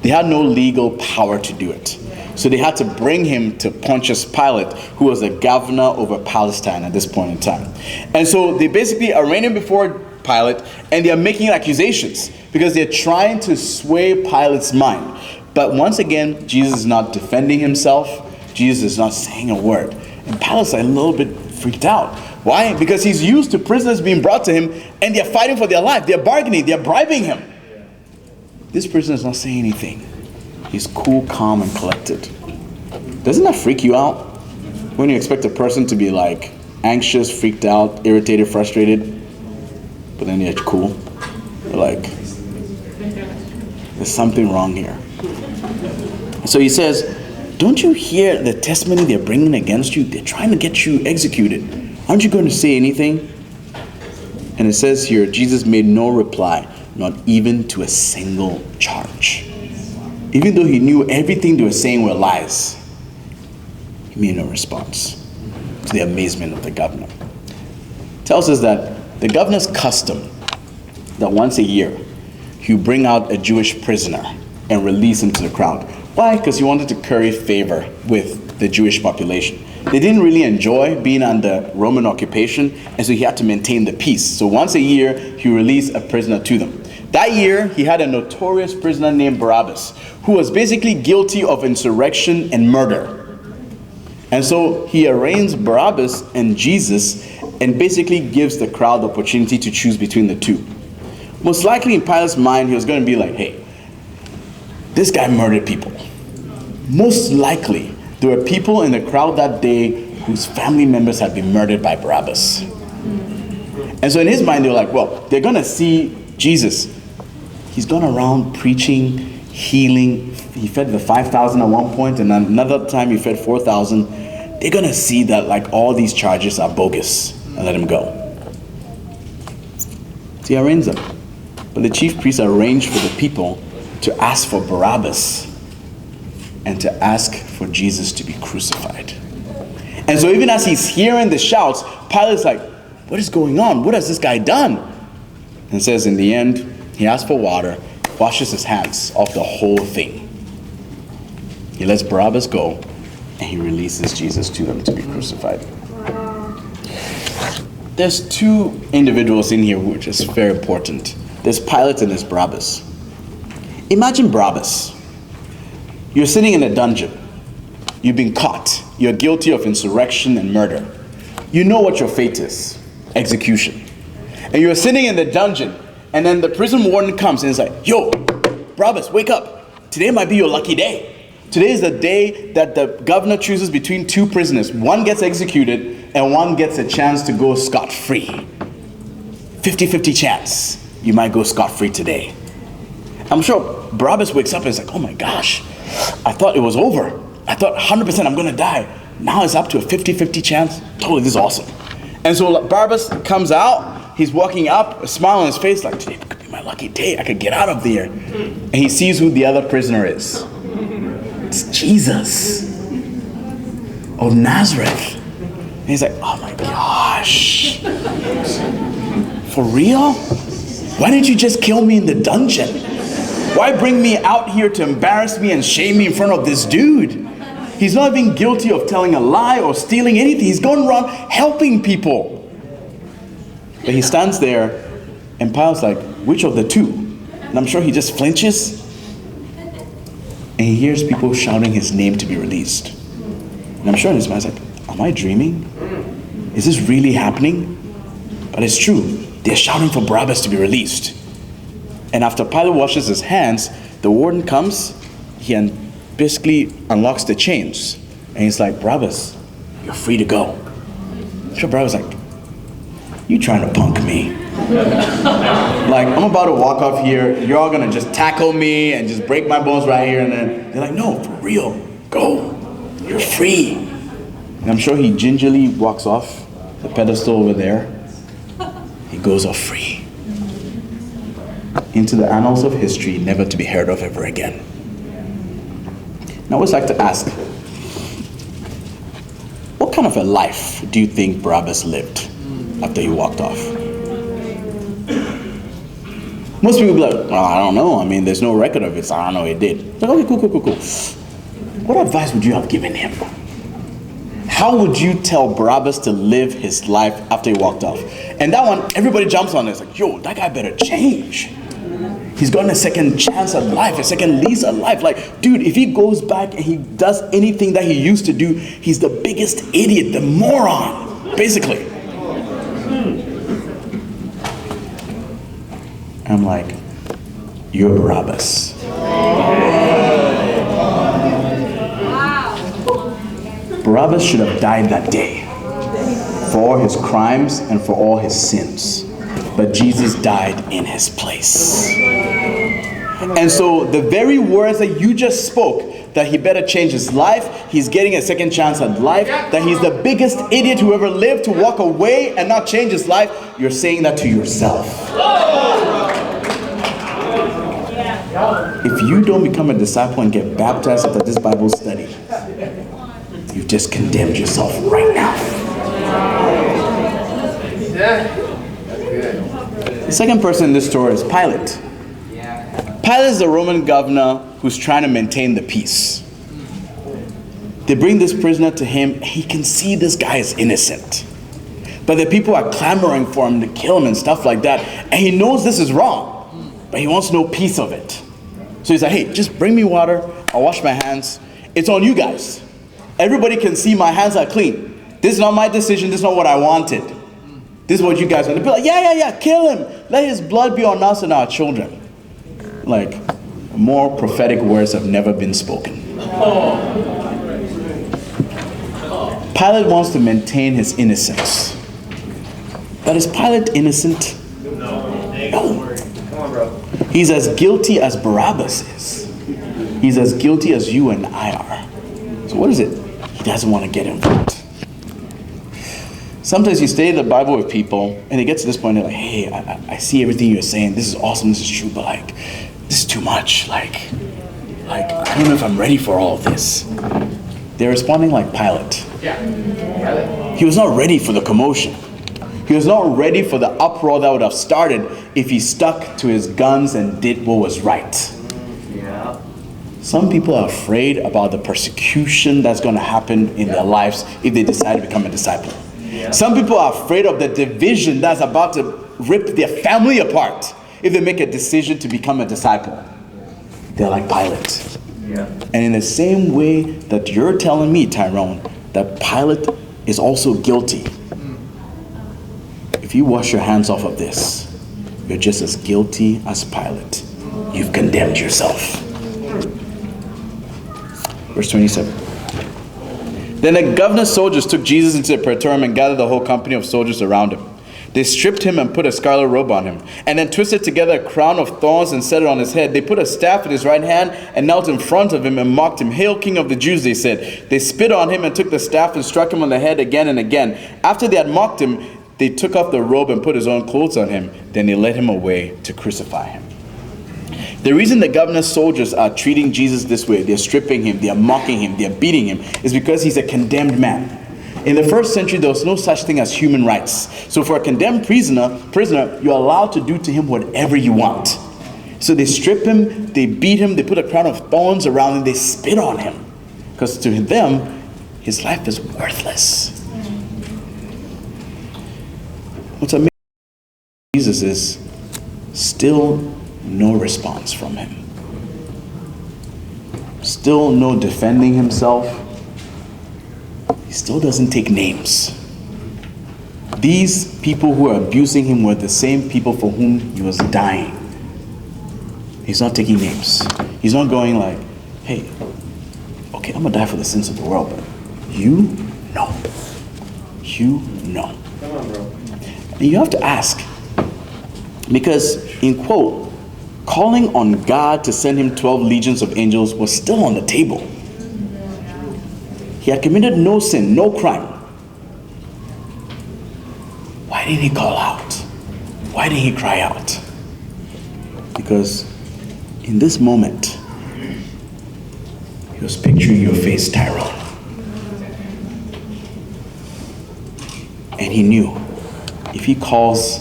they had no legal power to do it. So they had to bring him to Pontius Pilate, who was the governor over Palestine at this point in time. And so they basically arraign him before Pilate, and they are making accusations because they're trying to sway Pilate's mind. But once again, Jesus is not defending himself. Jesus is not saying a word. And Pilate's a little bit freaked out. Why? Because he's used to prisoners being brought to him, and they're fighting for their life. They're bargaining. They're bribing him. This prisoner is not saying anything. He's cool, calm, and collected. Doesn't that freak you out? When you expect a person to be like anxious, freaked out, irritated, frustrated, but then they're cool. You're like, there's something wrong here. So he says, "Don't you hear the testimony they're bringing against you? They're trying to get you executed. Aren't you going to say anything?" And it says here, Jesus made no reply, not even to a single charge. Even though he knew everything they were saying were lies, he made no response, to the amazement of the governor. It tells us that the governor's custom, that once a year, he would bring out a Jewish prisoner and release him to the crowd. Why? Because he wanted to curry favor with the Jewish population. They didn't really enjoy being under Roman occupation, and so he had to maintain the peace. So once a year, he released a prisoner to them. That year, he had a notorious prisoner named Barabbas, who was basically guilty of insurrection and murder. And so he arraigns Barabbas and Jesus and basically gives the crowd the opportunity to choose between the two. Most likely in Pilate's mind, he was going to be like, "Hey, this guy murdered people." Most likely, there were people in the crowd that day whose family members had been murdered by Barabbas. And so in his mind, they were like, well, they're going to see Jesus. He's gone around preaching, healing. He fed the 5,000 at one point, and another time he fed 4,000. They're going to see that like all these charges are bogus and let him go. So he arraigns them. But the chief priests arranged for the people to ask for Barabbas and to ask for Jesus to be crucified. And so even as he's hearing the shouts, Pilate's like, what is going on? What has this guy done? And it says in the end, he asks for water, washes his hands off the whole thing. He lets Barabbas go, and he releases Jesus to them to be crucified. There's two individuals in here which is very important. There's Pilate and there's Barabbas. Imagine Barabbas. You're sitting in a dungeon. You've been caught. You're guilty of insurrection and murder. You know what your fate is. Execution. And you're sitting in the dungeon, and then the prison warden comes and is like, yo, Barabbas, wake up. Today might be your lucky day. Today is the day that the governor chooses between two prisoners. One gets executed and one gets a chance to go scot-free. 50-50 chance you might go scot-free today. I'm sure Barabbas wakes up and is like, oh my gosh, I thought it was over. I thought 100% I'm going to die. Now it's up to a 50-50 chance. Totally, this is awesome. And so Barabbas comes out. He's walking up, a smile on his face, like, today could be my lucky day. I could get out of there. And he sees who the other prisoner is. It's Jesus of Nazareth. And he's like, oh my gosh. For real? Why didn't you just kill me in the dungeon? Why bring me out here to embarrass me and shame me in front of this dude? He's not even guilty of telling a lie or stealing anything. He's going around helping people. But he stands there and Pilate's like, which of the two? And I'm sure he just flinches. And he hears people shouting his name to be released. And I'm sure in his mind, he's like, am I dreaming? Is this really happening? But it's true. They're shouting for Barabbas to be released. And after Pilate washes his hands, the warden comes, he basically unlocks the chains. And he's like, Barabbas, you're free to go. So Barabbas is like, you trying to punk me? Like, I'm about to walk off here, you're all gonna just tackle me and just break my bones right here, and then they're like, no, for real, go, you're free. And I'm sure he gingerly walks off the pedestal over there. He goes off free into the annals of history, never to be heard of ever again. And I always like to ask, what kind of a life do you think Barabbas lived after he walked off? Most people be like, well, I don't know. I mean, there's no record of it, so I don't know what he did. Like, okay, cool. What advice would you have given him? How would you tell Barabbas to live his life after he walked off? And that one, everybody jumps on it. It's like, yo, that guy better change. He's gotten a second chance at life, a second lease at life. Like, dude, if he goes back and he does anything that he used to do, he's the biggest idiot, the moron, basically. I'm like, you're Barabbas. Barabbas should have died that day for all his crimes and for all his sins. But Jesus died in his place. And so the very words that you just spoke, that he better change his life, he's getting a second chance at life, that he's the biggest idiot who ever lived to walk away and not change his life, you're saying that to yourself. If you don't become a disciple and get baptized after this Bible study, you've just condemned yourself right now. The second person in this story is Pilate. Pilate is the Roman governor who's trying to maintain the peace. They bring this prisoner to him. He can see this guy is innocent. But the people are clamoring for him to kill him and stuff like that. And he knows this is wrong, but he wants no piece of it. So he's like, hey, just bring me water. I'll wash my hands. It's on you guys. Everybody can see my hands are clean. This is not my decision. This is not what I wanted. This is what you guys want. They'll be like, yeah, kill him. Let his blood be on us and our children. Like, more prophetic words have never been spoken. Pilate wants to maintain his innocence. But is Pilate innocent? No. Come on, bro. He's as guilty as Barabbas is. He's as guilty as you and I are. So what is it? He doesn't want to get involved. Sometimes you study the Bible with people and they get to this point, they're like, hey, I see everything you're saying. This is awesome, this is true, but like, this is too much. Like I don't know if I'm ready for all of this. They're responding like Pilate. He was not ready for the commotion. He was not ready for the uproar that would have started if he stuck to his guns and did what was right. Some people are afraid about the persecution that's going to happen in their lives if they decide to become a disciple. Some people are afraid of the division that's about to rip their family apart if they make a decision to become a disciple. They're like Pilate. And in the same way that you're telling me, Tyrone, that Pilate is also guilty, if you wash your hands off of this, you're just as guilty as Pilate. You've condemned yourself. Verse 27. Then the governor's soldiers took Jesus into the praetorium and gathered the whole company of soldiers around him. They stripped him and put a scarlet robe on him, and then twisted together a crown of thorns and set it on his head. They put a staff in his right hand and knelt in front of him and mocked him. "Hail, King of the Jews," they said. They spit on him and took the staff and struck him on the head again and again. After they had mocked him, they took off the robe and put his own clothes on him. Then they led him away to crucify him. The reason the governor's soldiers are treating Jesus this way, they're stripping him, they're mocking him, they're beating him, is because he's a condemned man. In the first century, there was no such thing as human rights. So for a condemned prisoner, you're allowed to do to him whatever you want. So they strip him, they beat him, they put a crown of thorns around him, they spit on him. Because to them, his life is worthless. What's amazing about Jesus is still no response from him. Still no defending himself. He still doesn't take names. These people who are abusing him were the same people for whom he was dying. He's not taking names. He's not going like, hey, okay, I'm gonna die for the sins of the world, but you? No. You? No. Come on, bro. And you have to ask, because in quote, calling on God to send him 12 legions of angels was still on the table. He had committed no sin, no crime. Why didn't he call out? Why didn't he cry out? Because in this moment, he was picturing your face, Tyrone. And he knew if he calls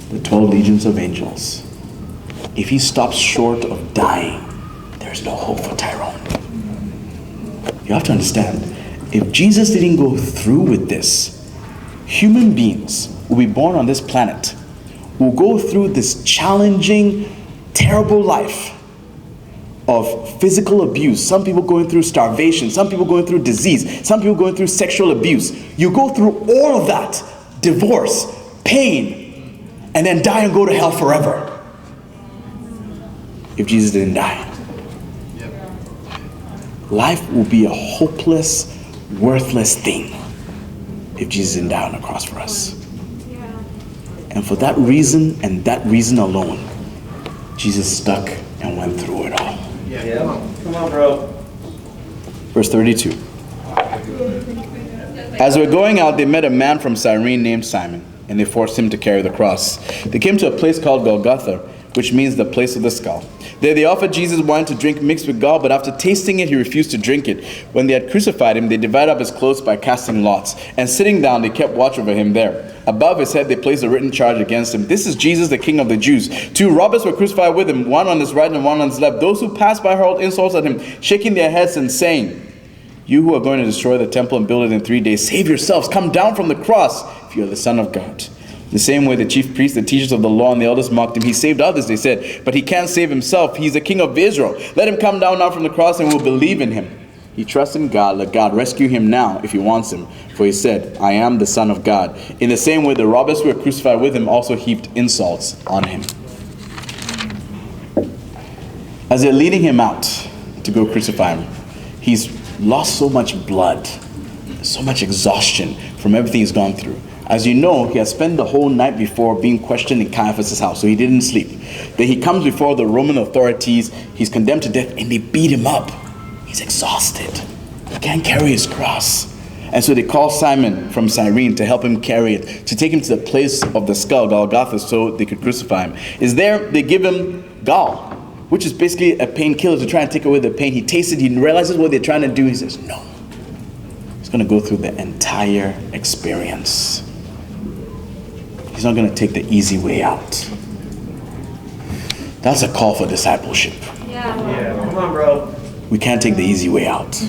the 12 legions of angels, if he stops short of dying, there's no hope for Tyrone. You have to understand, if Jesus didn't go through with this, human beings will be born on this planet, will go through this challenging, terrible life of physical abuse. Some people going through starvation, some people going through disease, some people going through sexual abuse. You go through all of that, divorce, pain, and then die and go to hell forever. If Jesus didn't die. Life will be a hopeless, worthless thing if Jesus didn't die on the cross for us. And for that reason and that reason alone, Jesus stuck and went through it all. Come on, bro. Verse 32. As they were going out, they met a man from Cyrene named Simon, and they forced him to carry the cross. They came to a place called Golgotha, which means the place of the skull. There they offered Jesus wine to drink mixed with gall, but after tasting it, he refused to drink it. When they had crucified him, they divided up his clothes by casting lots. And sitting down, they kept watch over him there. Above his head, they placed a written charge against him. "This is Jesus, the King of the Jews." 2 robbers were crucified with him, one on his right and one on his left. Those who passed by hurled insults at him, shaking their heads and saying, "You who are going to destroy the temple and build it in 3 days, save yourselves. Come down from the cross if you are the Son of God." The same way the chief priests, the teachers of the law, and the elders mocked him. "He saved others," they said, "but he can't save himself. He's the King of Israel. Let him come down now from the cross and we'll believe in him. He trusts in God. Let God rescue him now if he wants him. For he said, 'I am the Son of God.'" In the same way, the robbers who were crucified with him also heaped insults on him. As they're leading him out to go crucify him, he's lost so much blood, so much exhaustion from everything he's gone through. As you know, he has spent the whole night before being questioned in Caiaphas' house, so he didn't sleep. Then he comes before the Roman authorities, he's condemned to death, and they beat him up. He's exhausted. He can't carry his cross. And so they call Simon from Cyrene to help him carry it, to take him to the place of the skull, Golgotha, so they could crucify him. Is there, they give him gall, which is basically a painkiller to try and take away the pain. He tastes it, he realizes what they're trying to do. He says, no. He's going to go through the entire experience. He's not going to take the easy way out. That's a call for discipleship. Yeah, come on, bro. We can't take the easy way out.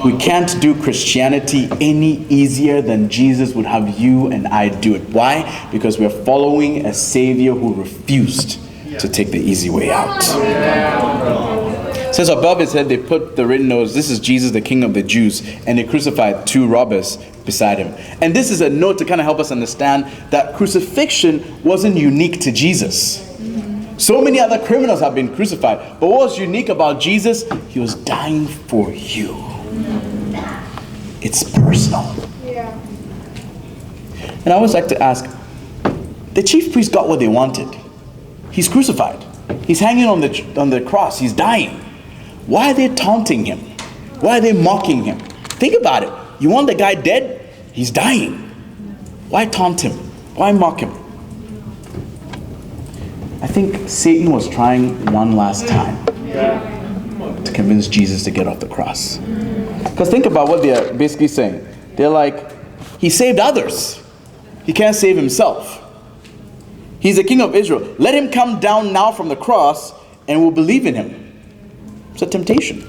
We can't do Christianity any easier than Jesus would have you and I do it. Why? Because we're following a Savior who refused to take the easy way out. It says above his head they put the written notes, "This is Jesus, the King of the Jews," and they crucified 2 robbers beside him. And this is a note to kind of help us understand that crucifixion wasn't unique to Jesus. So many other criminals have been crucified. But what was unique about Jesus? He was dying for you. It's personal. Yeah. And I always like to ask, the chief priests got what they wanted. He's crucified. He's hanging on the cross. He's dying. Why are they taunting him? Why are they mocking him? Think about it. You want the guy dead? He's dying. Why taunt him? Why mock him? I think Satan was trying one last time to convince Jesus to get off the cross. Because think about what they're basically saying. They're like, he saved others. He can't save himself. He's the king of Israel. Let him come down now from the cross and we'll believe in him. It's a temptation.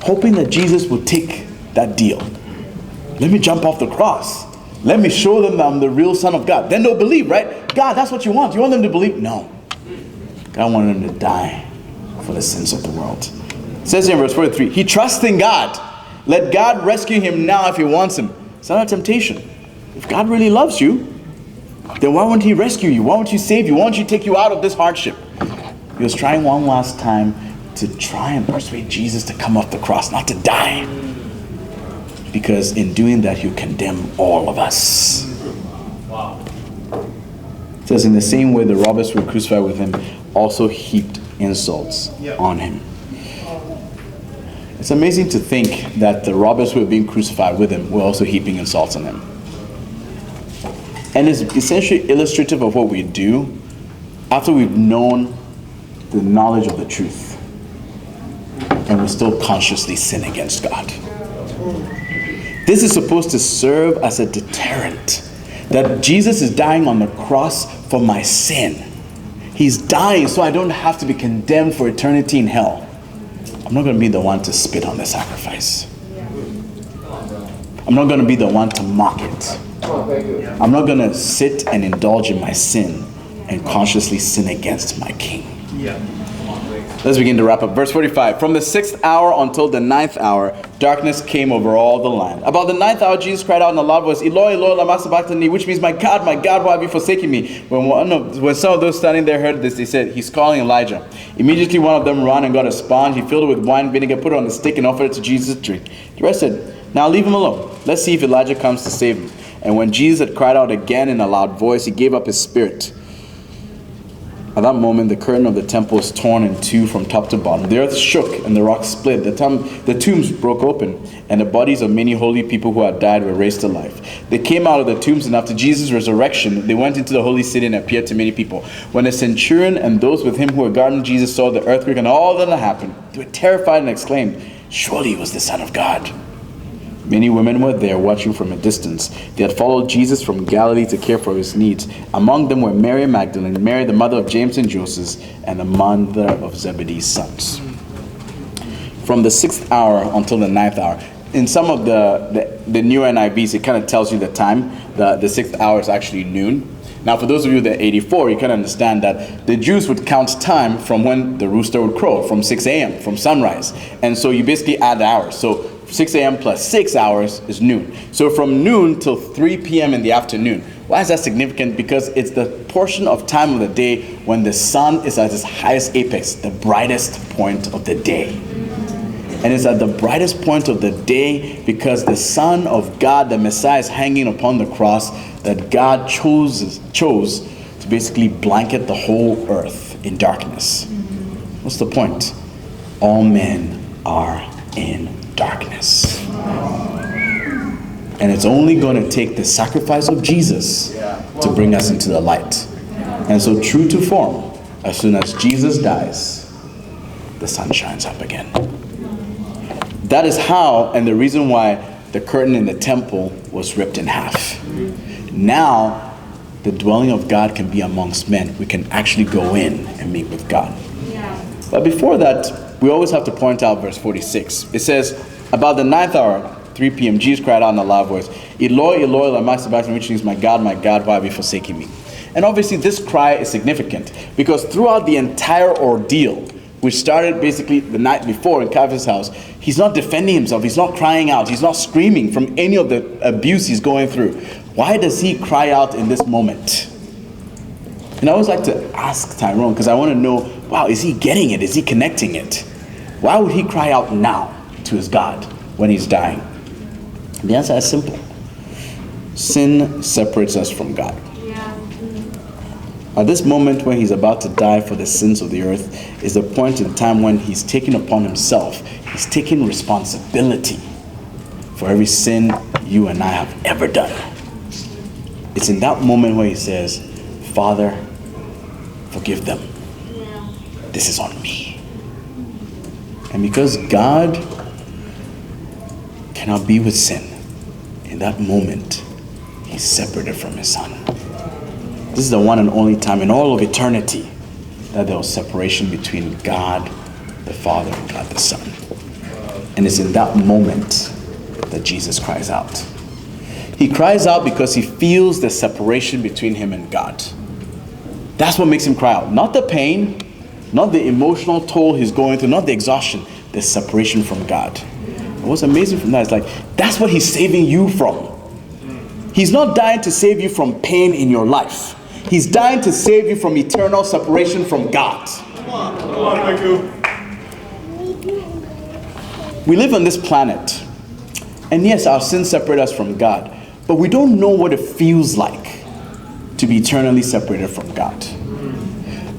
Hoping that Jesus will take that deal. Let me jump off the cross. Let me show them that I'm the real Son of God. Then they'll believe, right? God, that's what you want. You want them to believe? No. God wanted them to die for the sins of the world. It says in verse 43, he trusts in God. Let God rescue him now if he wants him. It's not a temptation. If God really loves you, then why won't he rescue you? Why won't he save you? Why won't he take you out of this hardship? He was trying one last time to try and persuade Jesus to come off the cross, not to die. Because in doing that, he'll condemn all of us. Wow. It says, in the same way the robbers who were crucified with him also heaped insults on him. It's amazing to think that the robbers who were being crucified with him were also heaping insults on him. And it's essentially illustrative of what we do after we've known the knowledge of the truth and we still consciously sin against God. This is supposed to serve as a deterrent. That Jesus is dying on the cross for my sin. He's dying so I don't have to be condemned for eternity in hell. I'm not going to be the one to spit on the sacrifice. I'm not going to be the one to mock it. I'm not going to sit and indulge in my sin and consciously sin against my King. Let's begin to wrap up. Verse 45. From the 6th hour until the 9th hour, darkness came over all the land. About the 9th hour, Jesus cried out in a loud voice, Eloi, Eloi, lama sabachthani, which means, my God, why have you forsaken me? When some of those standing there heard this, they said, he's calling Elijah. Immediately one of them ran and got a sponge. He filled it with wine vinegar, put it on a stick, and offered it to Jesus to drink. The rest said, now leave him alone. Let's see if Elijah comes to save him. And when Jesus had cried out again in a loud voice, he gave up his spirit. At that moment, the curtain of the temple was torn in two from top to bottom. The earth shook and the rocks split. The tombs broke open, and the bodies of many holy people who had died were raised to life. They came out of the tombs, and after Jesus' resurrection, they went into the holy city and appeared to many people. When the centurion and those with him who were guarding Jesus saw the earthquake and all that had happened, they were terrified and exclaimed, surely he was the Son of God. Many women were there watching from a distance. They had followed Jesus from Galilee to care for his needs. Among them were Mary Magdalene, Mary the mother of James and Joseph, and the mother of Zebedee's sons. From the 6th hour until the 9th hour. In some of the new NIVs, it kind of tells you the time. The 6th hour is actually noon. Now, for those of you that are 84, you can understand that the Jews would count time from when the rooster would crow, from 6 a.m., from sunrise. And so you basically add the hours. So 6 a.m. plus 6 hours is noon. So from noon till 3 p.m. in the afternoon. Why is that significant? Because it's the portion of time of the day when the sun is at its highest apex, the brightest point of the day. And it's at the brightest point of the day because the Son of God, the Messiah, is hanging upon the cross that God chose to basically blanket the whole earth in darkness. What's the point? All men are in darkness. And it's only going to take the sacrifice of Jesus to bring us into the light. And so, true to form, as soon as Jesus dies, the sun shines up again. That is how, and the reason why the curtain in the temple was ripped in half. Now, the dwelling of God can be amongst men. We can actually go in and meet with God. But before that, we always have to point out verse 46. It says, about the 9th hour, 3 p.m., Jesus cried out in a loud voice, Eloi, Eloi, lama sabachthani, which means, my God, why have you forsaken me? And obviously this cry is significant because throughout the entire ordeal, which started basically the night before in Caiaphas' house, he's not defending himself, he's not crying out, he's not screaming from any of the abuse he's going through. Why does he cry out in this moment? And I always like to ask Tyrone, because I want to know, wow, is he getting it? Is he connecting it? Why would he cry out now to his God when he's dying? The answer is simple. Sin separates us from God. At this moment when he's about to die for the sins of the earth is the point in time when he's taken upon himself, he's taking responsibility for every sin you and I have ever done. It's in that moment where he says, Father, forgive them. This is on me. And because God cannot be with sin, in that moment, he's separated from his son. This is the one and only time in all of eternity that there was separation between God the Father and God the Son. And it's in that moment that Jesus cries out. He cries out because he feels the separation between him and God. That's what makes him cry out. Not the pain, not the emotional toll he's going through, not the exhaustion, the separation from God. And what's amazing from that is like, that's what he's saving you from. He's not dying to save you from pain in your life. He's dying to save you from eternal separation from God. Come on, Michael. We live on this planet, and yes, our sins separate us from God, but we don't know what it feels like to be eternally separated from God.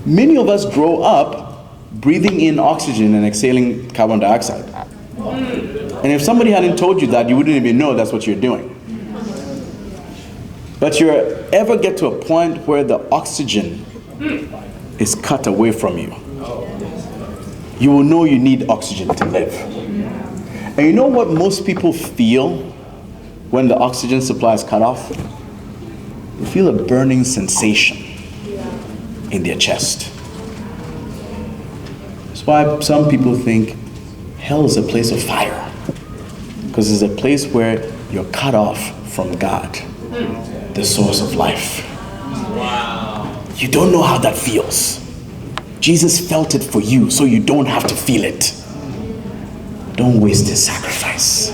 Many of us grow up breathing in oxygen and exhaling carbon dioxide. And if somebody hadn't told you that, you wouldn't even know that's what you're doing. But you ever get to a point where the oxygen is cut away from you, you will know you need oxygen to live. And you know what most people feel when the oxygen supply is cut off? They feel a burning sensation in their chest. That's why some people think hell is a place of fire, because it's a place where you're cut off from God, the source of life. Wow. You don't know how that feels. Jesus felt it for you, so you don't have to feel it. Don't waste his sacrifice.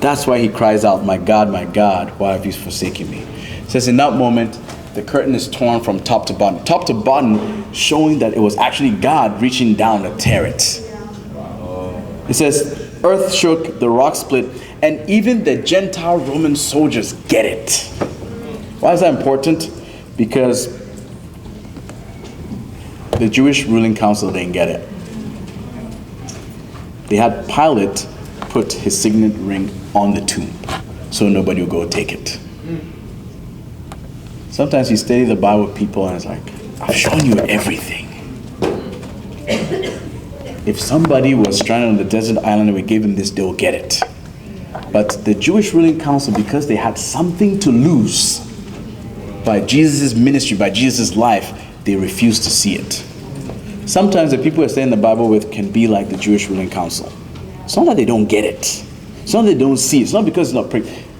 That's why he cries out, my God, why have you forsaken me? It says in that moment, the curtain is torn from top to bottom. Top to bottom, showing that it was actually God reaching down to tear it. It says, earth shook, the rock split, and even the Gentile Roman soldiers get it. Why is that important? Because the Jewish ruling council didn't get it. They had Pilate put his signet ring on the tomb so nobody would go take it. Sometimes you study the Bible with people and it's like, I've shown you everything. If somebody was stranded on the desert island and we gave them this, they'll get it. But the Jewish ruling council, because they had something to lose by Jesus' ministry, by Jesus' life, they refused to see it. Sometimes the people I stay in the Bible with can be like the Jewish ruling council. It's not that they don't get it. It's not that they don't see it. It's not because it's not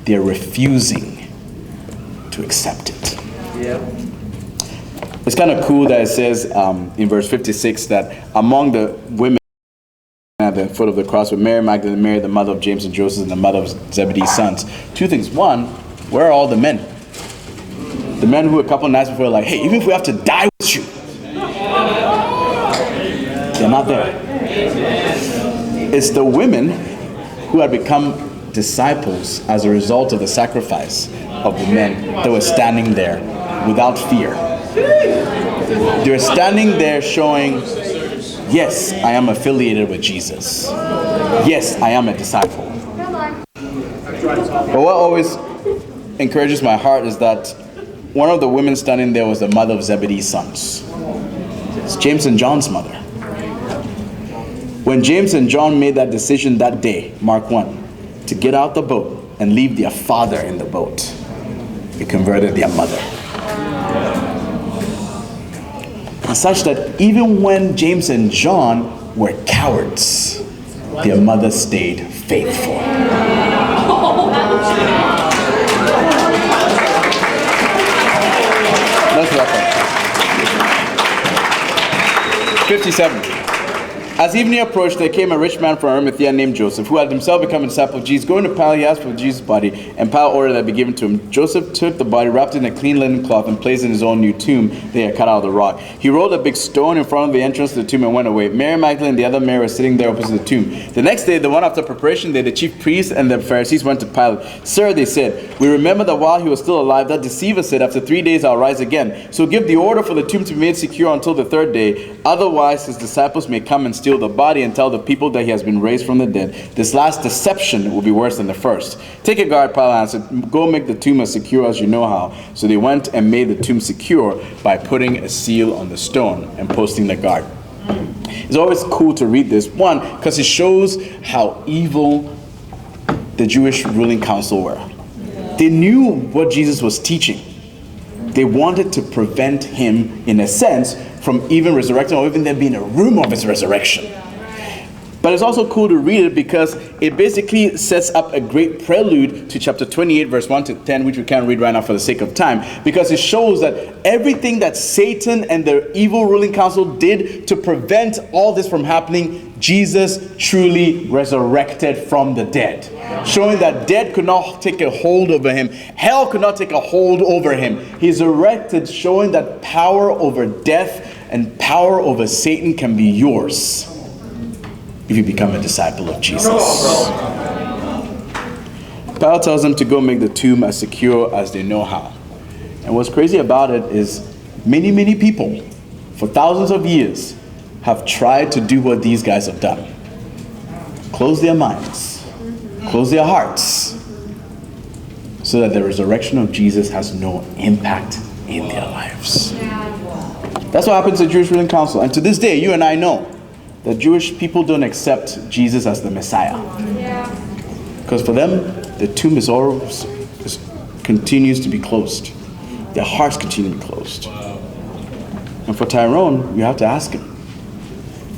they're refusing to accept it. Yeah. It's kind of cool that it says in verse 56 that among the women at the foot of the cross were Mary Magdalene, Mary the mother of James and Joseph, and the mother of Zebedee's sons. Two things. One, where are all the men? The men who a couple of nights before were like, hey, even if we have to die with you, they're not there. It's the women who had become disciples as a result of the sacrifice of the men that were standing there without fear. They were standing there showing, yes, I am affiliated with Jesus. Yes, I am a disciple. But what always encourages my heart is that one of the women standing there was the mother of Zebedee's sons. It's James and John's mother. When James and John made that decision that day, Mark 1, to get out the boat and leave their father in the boat, it converted their mother. And such that even when James and John were cowards, their mother stayed faithful. Let's wrap up. 57. As evening approached, there came a rich man from Arimathea named Joseph, who had himself become a disciple of Jesus. Going to Pilate, he asked for Jesus' body, and Pilate ordered that it be given to him. Joseph took the body, wrapped it in a clean linen cloth, and placed it in his own new tomb they had cut out of the rock. He rolled a big stone in front of the entrance to the tomb and went away. Mary Magdalene and the other Mary were sitting there opposite the tomb. The next day, the one after preparation day, the chief priests and the Pharisees went to Pilate. Sir, they said, we remember that while he was still alive, that deceiver said, after 3 days I'll rise again. So give the order for the tomb to be made secure until the third day. Otherwise, his disciples may come and steal the body and tell the people that he has been raised from the dead. This last deception will be worse than the first. Take a guard, Pilate answered. Go make the tomb as secure as you know how. So they went and made the tomb secure by putting a seal on the stone and posting the guard. It's always cool to read this. One, because it shows how evil the Jewish ruling council were. They knew what Jesus was teaching. They wanted to prevent him, in a sense, from even resurrecting or even there being a rumor of his resurrection. But it's also cool to read it because it basically sets up a great prelude to chapter 28, verse 1 to 10, which we can't read right now for the sake of time, because it shows that everything that Satan and the evil ruling council did to prevent all this from happening, Jesus truly resurrected from the dead. Showing that death could not take a hold over him. Hell could not take a hold over him. He's resurrected, showing that power over death and power over Satan can be yours if you become a disciple of Jesus. Paul tells them to go make the tomb as secure as they know how. And what's crazy about it is many people for thousands of years have tried to do what these guys have done. Close their minds, close their hearts, so that the resurrection of Jesus has no impact in their lives. That's what happens to the Jewish ruling council. And to this day, you and I know that Jewish people don't accept Jesus as the Messiah. Because for them, the tomb continues to be closed. Their hearts continue to be closed. And for Tyrone, you have to ask him,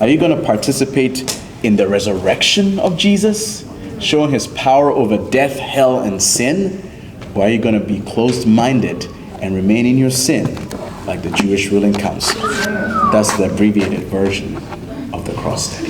are you going to participate in the resurrection of Jesus, showing his power over death, hell, and sin? Or are you going to be closed-minded and remain in your sin like the Jewish ruling council? That's the abbreviated version of the cross study.